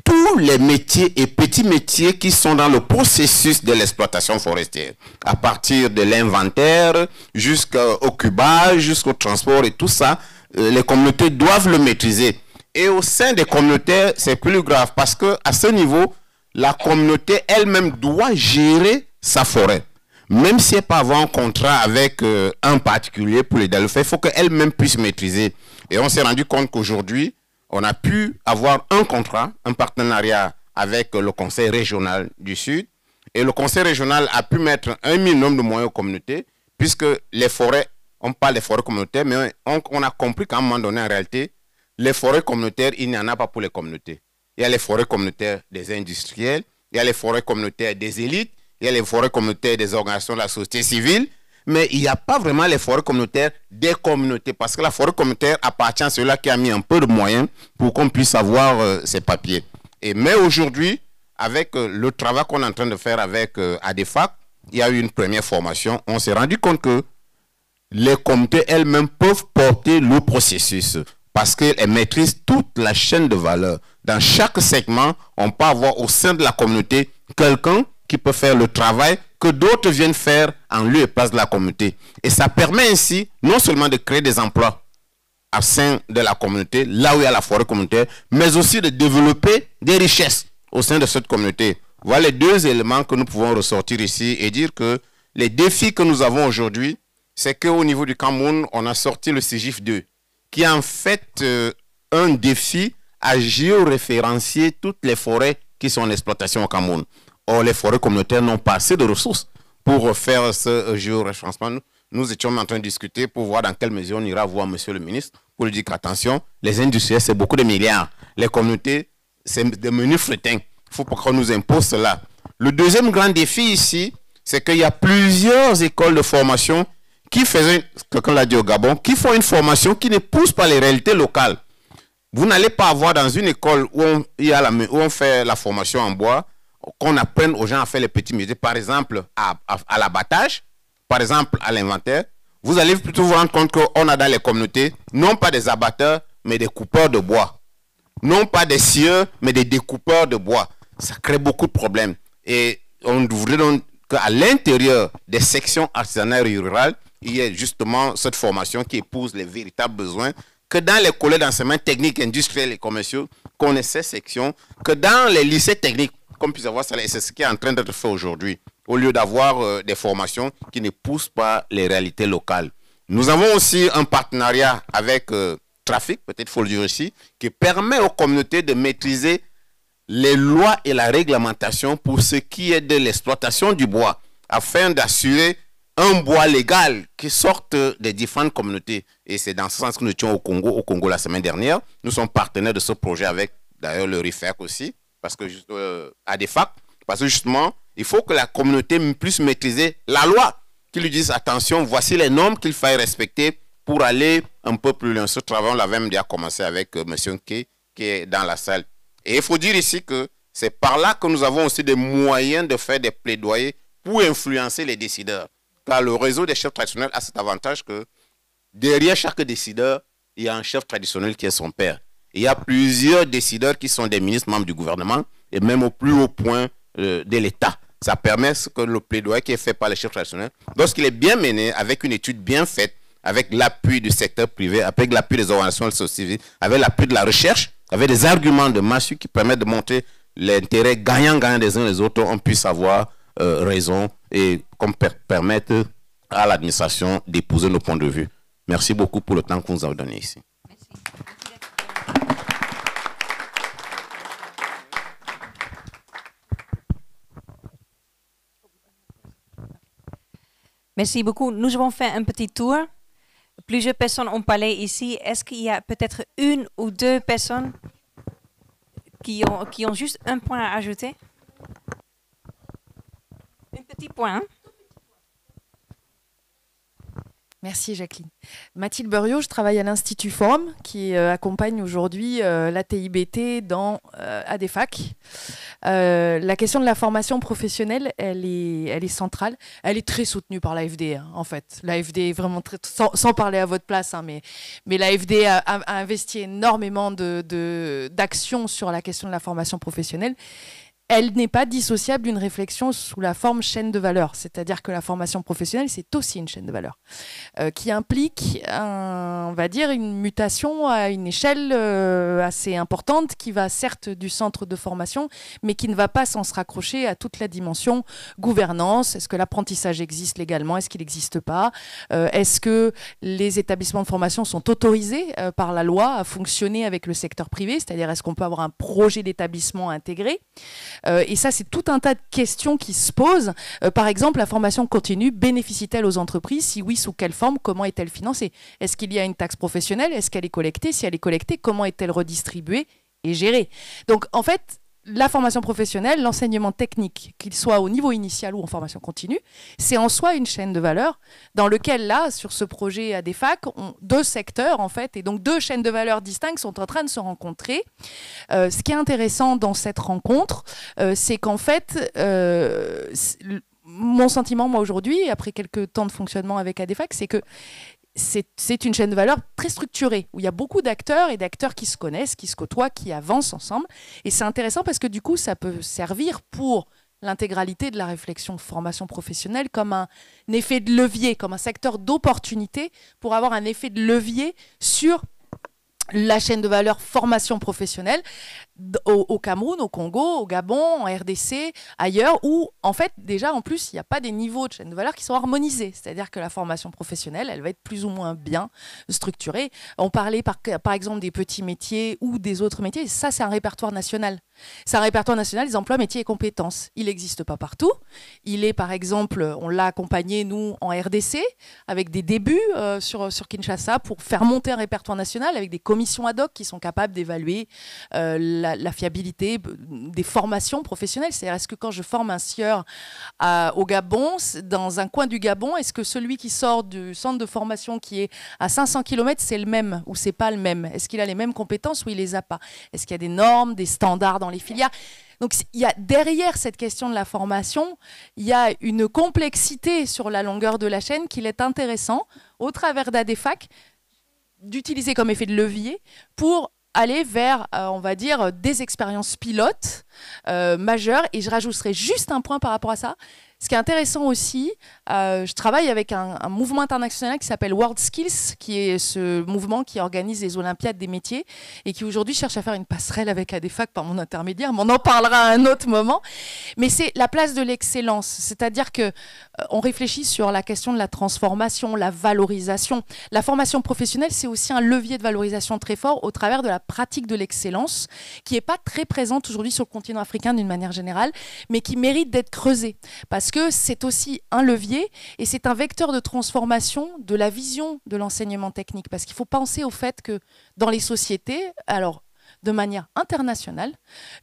tous les métiers et petits métiers qui sont dans le processus de l'exploitation forestière. À partir de l'inventaire, jusqu'au cubage, jusqu'au transport et tout ça, les communautés doivent le maîtriser. Et au sein des communautés, c'est plus grave parce qu'à ce niveau, la communauté elle-même doit gérer sa forêt. Même si elle peut avoir un contrat avec un particulier pour l'aider à le faire, il faut qu'elle-même puisse maîtriser. Et on s'est rendu compte qu'aujourd'hui, on a pu avoir un contrat, un partenariat avec le Conseil régional du Sud. Et le Conseil régional a pu mettre un minimum de moyens aux communautés, puisque les forêts, on parle des forêts communautaires, mais on a compris qu'à un moment donné, en réalité, les forêts communautaires, il n'y en a pas pour les communautés. Il y a les forêts communautaires des industriels, il y a les forêts communautaires des élites, il y a les forêts communautaires des organisations de la société civile, mais il n'y a pas vraiment les forêts communautaires des communautés, parce que la forêt communautaire appartient à celui-là qui a mis un peu de moyens pour qu'on puisse avoir ses papiers. Mais aujourd'hui, avec le travail qu'on est en train de faire avec ADEFAC, il y a eu une première formation. On s'est rendu compte que les communautés elles-mêmes peuvent porter le processus parce qu'elles maîtrisent toute la chaîne de valeur. Dans chaque segment, on peut avoir au sein de la communauté quelqu'un qui peut faire le travail que d'autres viennent faire en lieu et place de la communauté. Et ça permet ainsi non seulement de créer des emplois au sein de la communauté, là où il y a la forêt communautaire, mais aussi de développer des richesses au sein de cette communauté. Voilà les deux éléments que nous pouvons ressortir ici et dire que les défis que nous avons aujourd'hui, c'est qu'au niveau du Cameroun, on a sorti le CIGIF 2, qui est en fait un défi à géoréférencier toutes les forêts qui sont en exploitation au Cameroun. Or, les forêts communautaires n'ont pas assez de ressources pour faire ce géoréférencement. Nous étions en train de discuter pour voir dans quelle mesure on ira voir monsieur le ministre pour lui dire qu'attention, les industriels, c'est beaucoup de milliards. Les communautés, c'est des menus frétins. Il faut pas qu'on nous impose cela. Le deuxième grand défi ici, c'est qu'il y a plusieurs écoles de formation qui faisaient, quelqu'un l'a dit au Gabon, qui font une formation qui ne pousse pas les réalités locales. Vous n'allez pas avoir dans une école où on fait la formation en bois, qu'on apprenne aux gens à faire les petits métiers, par exemple à l'abattage, par exemple à l'inventaire. Vous allez plutôt vous rendre compte qu'on a dans les communautés, non pas des abatteurs, mais des coupeurs de bois. Non pas des scieurs, mais des découpeurs de bois. Ça crée beaucoup de problèmes. Et on voudrait donc qu'à l'intérieur des sections artisanales et rurales, il y ait justement cette formation qui épouse les véritables besoins, que dans les collèges d'enseignement technique, industriel et commerciaux, qu'on ait ces sections, que dans les lycées techniques, qu'on puisse avoir ça, et c'est ce qui est en train d'être fait aujourd'hui, au lieu d'avoir des formations qui ne poussent pas les réalités locales. Nous avons aussi un partenariat avec Trafic, peut-être faut le dire ici, qui permet aux communautés de maîtriser les lois et la réglementation pour ce qui est de l'exploitation du bois, afin d'assurer un bois légal qui sorte des différentes communautés. Et c'est dans ce sens que nous étions au Congo la semaine dernière. Nous sommes partenaires de ce projet avec d'ailleurs le RIFEC aussi, parce que à des facs, parce que justement, il faut que la communauté puisse maîtriser la loi, qui lui dise attention, voici les normes qu'il faille respecter pour aller un peu plus loin. Ce travail, on l'avait même déjà commencé avec M. Nkei, qui est dans la salle. Et il faut dire ici que c'est par là que nous avons aussi des moyens de faire des plaidoyers pour influencer les décideurs. Car le réseau des chefs traditionnels a cet avantage que derrière chaque décideur, il y a un chef traditionnel qui est son père. Il y a plusieurs décideurs qui sont des ministres membres du gouvernement et même au plus haut point de l'État. Ça permet que le plaidoyer qui est fait par les chefs traditionnels, lorsqu'il est bien mené, avec une étude bien faite, avec l'appui du secteur privé, avec l'appui des organisations civiles, avec l'appui de la recherche, avec des arguments de massue qui permettent de montrer l'intérêt gagnant-gagnant des uns et des autres, on puisse avoir raison et qu'on permette à l'administration d'épouser nos points de vue. Merci beaucoup pour le temps que vous nous avez donné ici. Merci beaucoup. Nous avons fait un petit tour. Plusieurs personnes ont parlé ici. Est-ce qu'il y a peut-être une ou deux personnes qui ont juste un point à ajouter? Un petit point. Merci Jacqueline. Mathilde Buriot, je travaille à l'Institut Forum qui accompagne aujourd'hui la TIBT dans ADEFAC. La question de la formation professionnelle, elle est centrale. Elle est très soutenue par l'AFD, hein, en fait. L'AFD est vraiment très, sans parler à votre place, hein, mais l'AFD a investi énormément d'actions sur la question de la formation professionnelle. Elle n'est pas dissociable d'une réflexion sous la forme chaîne de valeur. C'est-à-dire que la formation professionnelle, c'est aussi une chaîne de valeur qui implique, on va dire, une mutation à une échelle assez importante qui va certes du centre de formation, mais qui ne va pas sans se raccrocher à toute la dimension gouvernance. Est-ce que l'apprentissage existe légalement? Est-ce qu'il n'existe pas? Est-ce que les établissements de formation sont autorisés par la loi à fonctionner avec le secteur privé? C'est-à-dire, est-ce qu'on peut avoir un projet d'établissement intégré? Et ça, c'est tout un tas de questions qui se posent. Par exemple, la formation continue bénéficie-t-elle aux entreprises? Si oui, sous quelle forme? Comment est-elle financée? Est-ce qu'il y a une taxe professionnelle? Est-ce qu'elle est collectée? Si elle est collectée, comment est-elle redistribuée et gérée? Donc, en fait, la formation professionnelle, l'enseignement technique, qu'il soit au niveau initial ou en formation continue, c'est en soi une chaîne de valeur dans lequel, là, sur ce projet ADEFAC, deux secteurs, en fait, et donc deux chaînes de valeur distinctes sont en train de se rencontrer. Ce qui est intéressant dans cette rencontre, c'est qu'en fait, mon sentiment, moi, aujourd'hui, après quelques temps de fonctionnement avec ADEFAC, c'est que c'est une chaîne de valeur très structurée, où il y a beaucoup d'acteurs et d'acteurs qui se connaissent, qui se côtoient, qui avancent ensemble. Et c'est intéressant parce que du coup, ça peut servir pour l'intégralité de la réflexion de formation professionnelle comme un effet de levier, comme un secteur d'opportunité pour avoir un effet de levier sur la chaîne de valeur formation professionnelle au Cameroun, au Congo, au Gabon, en RDC, ailleurs, où en fait déjà en plus il n'y a pas des niveaux de chaîne de valeur qui sont harmonisés. C'est-à-dire que la formation professionnelle, elle va être plus ou moins bien structurée. On parlait par exemple des petits métiers ou des autres métiers. Ça, c'est un répertoire national. C'est un répertoire national des emplois, métiers et compétences. Il n'existe pas partout. Il est par exemple, on l'a accompagné nous en RDC avec des débuts sur Kinshasa pour faire monter un répertoire national avec des commissions ad hoc qui sont capables d'évaluer la fiabilité des formations professionnelles. C'est-à-dire, est-ce que quand je forme un sieur au Gabon, dans un coin du Gabon, est-ce que celui qui sort du centre de formation qui est à 500 km, c'est le même ou c'est pas le même? Est-ce qu'il a les mêmes compétences ou il les a pas? Est-ce qu'il y a des normes, des standards dans les filières? Donc, il y a derrière cette question de la formation, il y a une complexité sur la longueur de la chaîne qu'il est intéressant, au travers d'ADEFAC, d'utiliser comme effet de levier pour aller vers, on va dire, des expériences pilotes majeures. Et je rajouterai juste un point par rapport à ça. Ce qui est intéressant aussi, je travaille avec un mouvement international qui s'appelle World Skills, qui est ce mouvement qui organise les Olympiades des métiers et qui aujourd'hui cherche à faire une passerelle avec ADEFAC par mon intermédiaire, mais on en parlera à un autre moment. Mais c'est la place de l'excellence, c'est-à-dire que on réfléchit sur la question de la transformation, la valorisation. La formation professionnelle, c'est aussi un levier de valorisation très fort au travers de la pratique de l'excellence, qui n'est pas très présente aujourd'hui sur le continent africain d'une manière générale, mais qui mérite d'être creusée. Parce que c'est aussi un levier et c'est un vecteur de transformation de la vision de l'enseignement technique. Parce qu'il faut penser au fait que dans les sociétés, alors de manière internationale,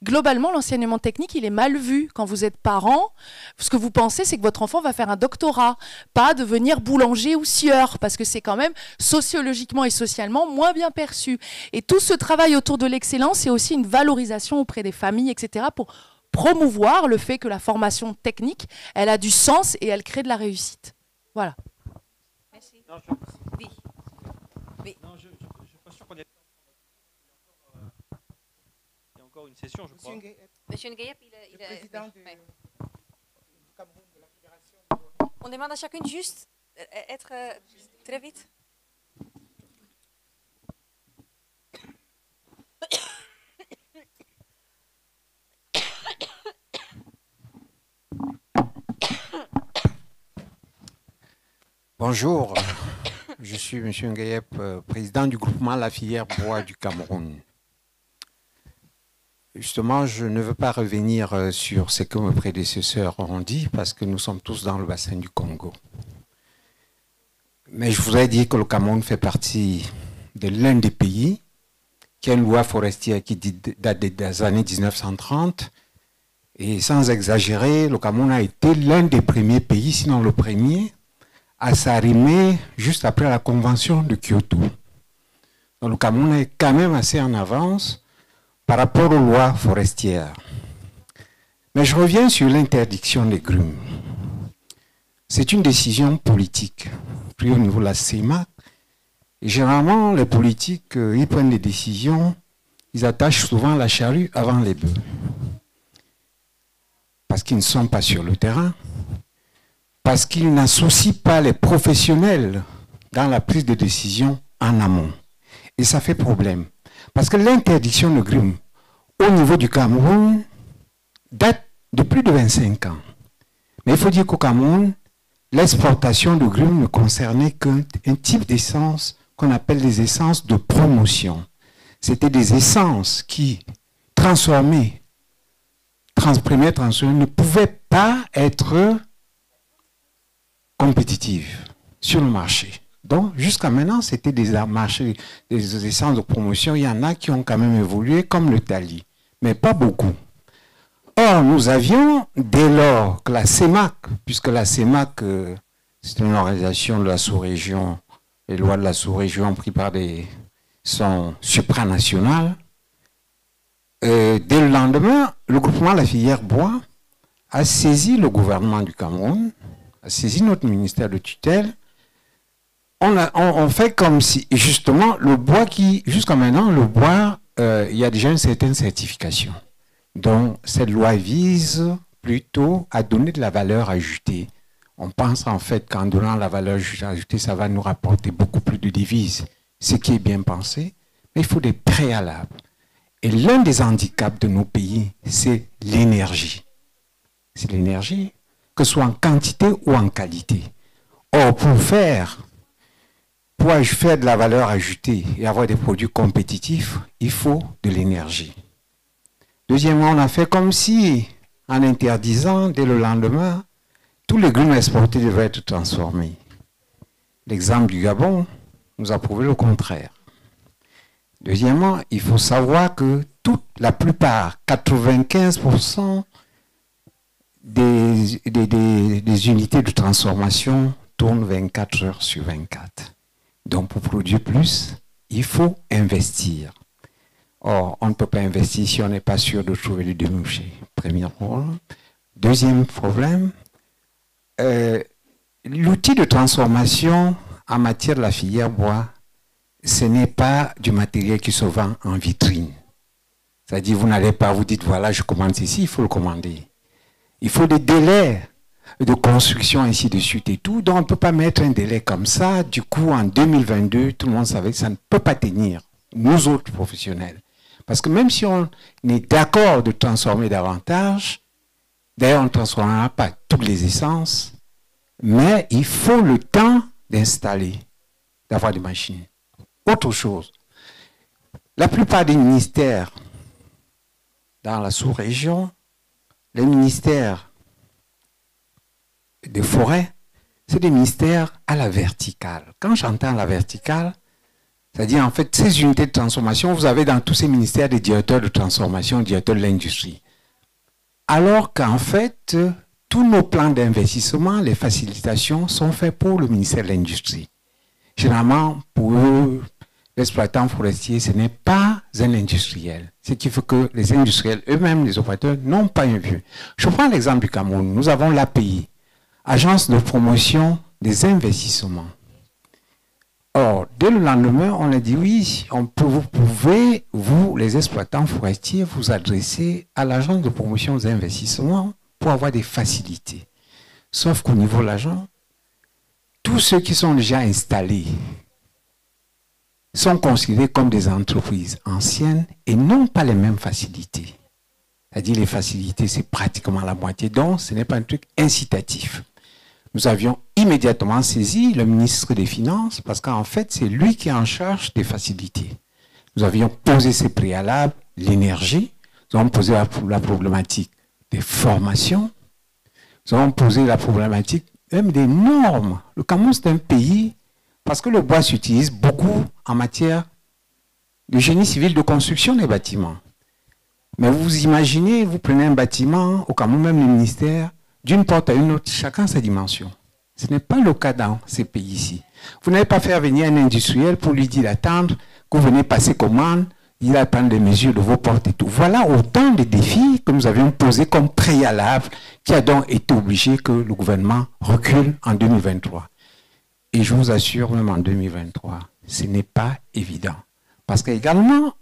globalement, l'enseignement technique, il est mal vu. Quand vous êtes parent, ce que vous pensez, c'est que votre enfant va faire un doctorat, pas devenir boulanger ou sieur, parce que c'est quand même sociologiquement et socialement moins bien perçu. Et tout ce travail autour de l'excellence, c'est aussi une valorisation auprès des familles, etc., pour promouvoir le fait que la formation technique, elle a du sens et elle crée de la réussite. Voilà. Merci. Non, Oui. Oui. Non, je suis pas sûr qu'on ait... Il y a encore une session, je crois. Monsieur Ngueyep, il est président oui, du ouais. Cameroun, de la Fédération. On demande à chacune juste être très vite. Bonjour, je suis M. Ngueyep, président du groupement La Filière Bois du Cameroun. Justement, je ne veux pas revenir sur ce que mes prédécesseurs ont dit parce que nous sommes tous dans le bassin du Congo. Mais je voudrais dire que le Cameroun fait partie de l'un des pays qui a une loi forestière qui date des années 1930. Et sans exagérer, le Cameroun a été l'un des premiers pays, sinon le premier, à s'arrimer juste après la convention de Kyoto. Donc le Cameroun est quand même assez en avance par rapport aux lois forestières. Mais je reviens sur l'interdiction des grumes. C'est une décision politique prise au niveau de la CEMAC. Et généralement, les politiques, ils prennent des décisions, ils attachent souvent la charrue avant les bœufs. Parce qu'ils ne sont pas sur le terrain. Parce qu'ils n'associent pas les professionnels dans la prise de décision en amont. Et ça fait problème. Parce que l'interdiction de grumes au niveau du Cameroun date de plus de 25 ans. Mais il faut dire qu'au Cameroun, l'exportation de grumes ne concernait qu'un type d'essence qu'on appelle les essences de promotion. C'était des essences qui, transformées, ne pouvaient pas être compétitives sur le marché. Donc, jusqu'à maintenant, c'était des marchés, des essences de promotion. Il y en a qui ont quand même évolué, comme le Tali, mais pas beaucoup. Or, nous avions, dès lors que la CEMAC, puisque la CEMAC, c'est une organisation de la sous-région, les lois de la sous-région prises par sont supranationales, dès le lendemain, le groupement La Filière Bois a saisi le gouvernement du Cameroun, a saisi notre ministère de tutelle. On fait comme si, justement, le bois qui, jusqu'à maintenant, le bois, il y a déjà une certaine certification. Donc, cette loi vise plutôt à donner de la valeur ajoutée. On pense en fait qu'en donnant la valeur ajoutée, ça va nous rapporter beaucoup plus de devises, ce qui est bien pensé, mais il faut des préalables. Et l'un des handicaps de nos pays, c'est l'énergie. C'est l'énergie, que ce soit en quantité ou en qualité. Or, pour faire de la valeur ajoutée et avoir des produits compétitifs, il faut de l'énergie. Deuxièmement, on a fait comme si, en interdisant dès le lendemain, tous les grumes exportés devaient être transformés. L'exemple du Gabon nous a prouvé le contraire. Deuxièmement, il faut savoir que la plupart, 95% des unités de transformation tournent 24 heures sur 24. Donc pour produire plus, il faut investir. Or, on ne peut pas investir si on n'est pas sûr de trouver le débouché. Premier problème. Deuxième problème, l'outil de transformation en matière de la filière bois, ce n'est pas du matériel qui se vend en vitrine. C'est-à-dire, vous n'allez pas vous dire, voilà, je commande ceci, il faut le commander. Il faut des délais de construction, ainsi de suite et tout. Donc, on ne peut pas mettre un délai comme ça. Du coup, en 2022, tout le monde savait que ça ne peut pas tenir, nous autres professionnels. Parce que même si on est d'accord de transformer davantage, d'ailleurs, on ne transformera pas toutes les essences, mais il faut le temps d'installer, d'avoir des machines. Autre chose, la plupart des ministères dans la sous-région, les ministères des forêts, c'est des ministères à la verticale. Quand j'entends la verticale, c'est-à-dire en fait ces unités de transformation, vous avez dans tous ces ministères des directeurs de transformation, directeurs de l'industrie. Alors qu'en fait, tous nos plans d'investissement, les facilitations sont faits pour le ministère de l'Industrie. Généralement, pour eux, l'exploitant forestier, ce n'est pas un industriel. Ce qui fait que les industriels eux-mêmes, les opérateurs, n'ont pas une vue. Je prends l'exemple du Cameroun. Nous avons l'API, Agence de promotion des investissements. Or, dès le lendemain, on a dit oui, vous pouvez, vous, les exploitants forestiers, vous adresser à l'agence de promotion des investissements pour avoir des facilités. Sauf qu'au niveau de l'agent, tous ceux qui sont déjà installés sont considérés comme des entreprises anciennes et n'ont pas les mêmes facilités. C'est-à-dire les facilités, c'est pratiquement la moitié, donc ce n'est pas un truc incitatif. Nous avions immédiatement saisi le ministre des Finances parce qu'en fait, c'est lui qui est en charge des facilités. Nous avions posé ces préalables, l'énergie, nous avons posé la problématique des formations, nous avons posé la problématique même des normes. Le Cameroun, c'est un pays, parce que le bois s'utilise beaucoup en matière de génie civil de construction des bâtiments. Mais vous imaginez, vous prenez un bâtiment, au Cameroun, même le ministère, d'une porte à une autre, chacun sa dimension. Ce n'est pas le cas dans ces pays-ci. Vous n'allez pas faire venir un industriel pour lui dire d'attendre, que vous venez passer commande, il va prendre des mesures de vos portes et tout. Voilà autant de défis que nous avions posés comme préalable, qui a donc été obligé que le gouvernement recule en 2023. Et je vous assure, même en 2023, ce n'est pas évident. Parce qu'également,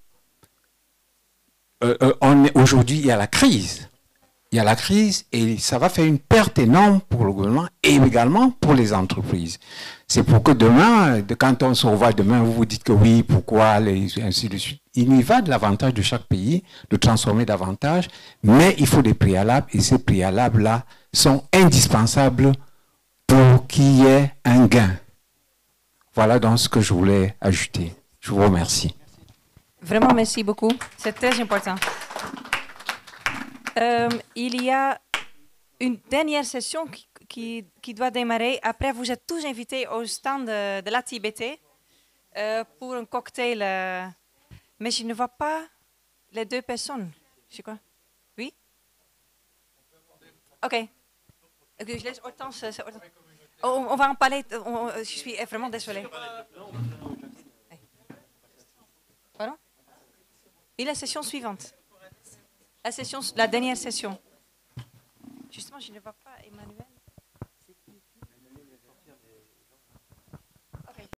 aujourd'hui, il y a la crise. Il y a la crise et ça va faire une perte énorme pour le gouvernement et également pour les entreprises. C'est pour que demain, quand on se revoit demain, vous vous dites que oui, pourquoi, ainsi de suite. Il y va de l'avantage de chaque pays, de transformer davantage, mais il faut des préalables et ces préalables-là sont indispensables pour qu'il y ait un gain. Voilà donc ce que je voulais ajouter. Je vous remercie. Vraiment, merci beaucoup. C'est très important. Il y a une dernière session qui doit démarrer. Après, vous êtes tous invités au stand de l'ATIBT pour un cocktail. Mais je ne vois pas les deux personnes. C'est quoi? Oui? Ok. Je laisse Hortense. On va en parler. Je suis vraiment désolée. Pardon? Et la session suivante? La dernière session. Justement, je ne vois pas Emmanuel.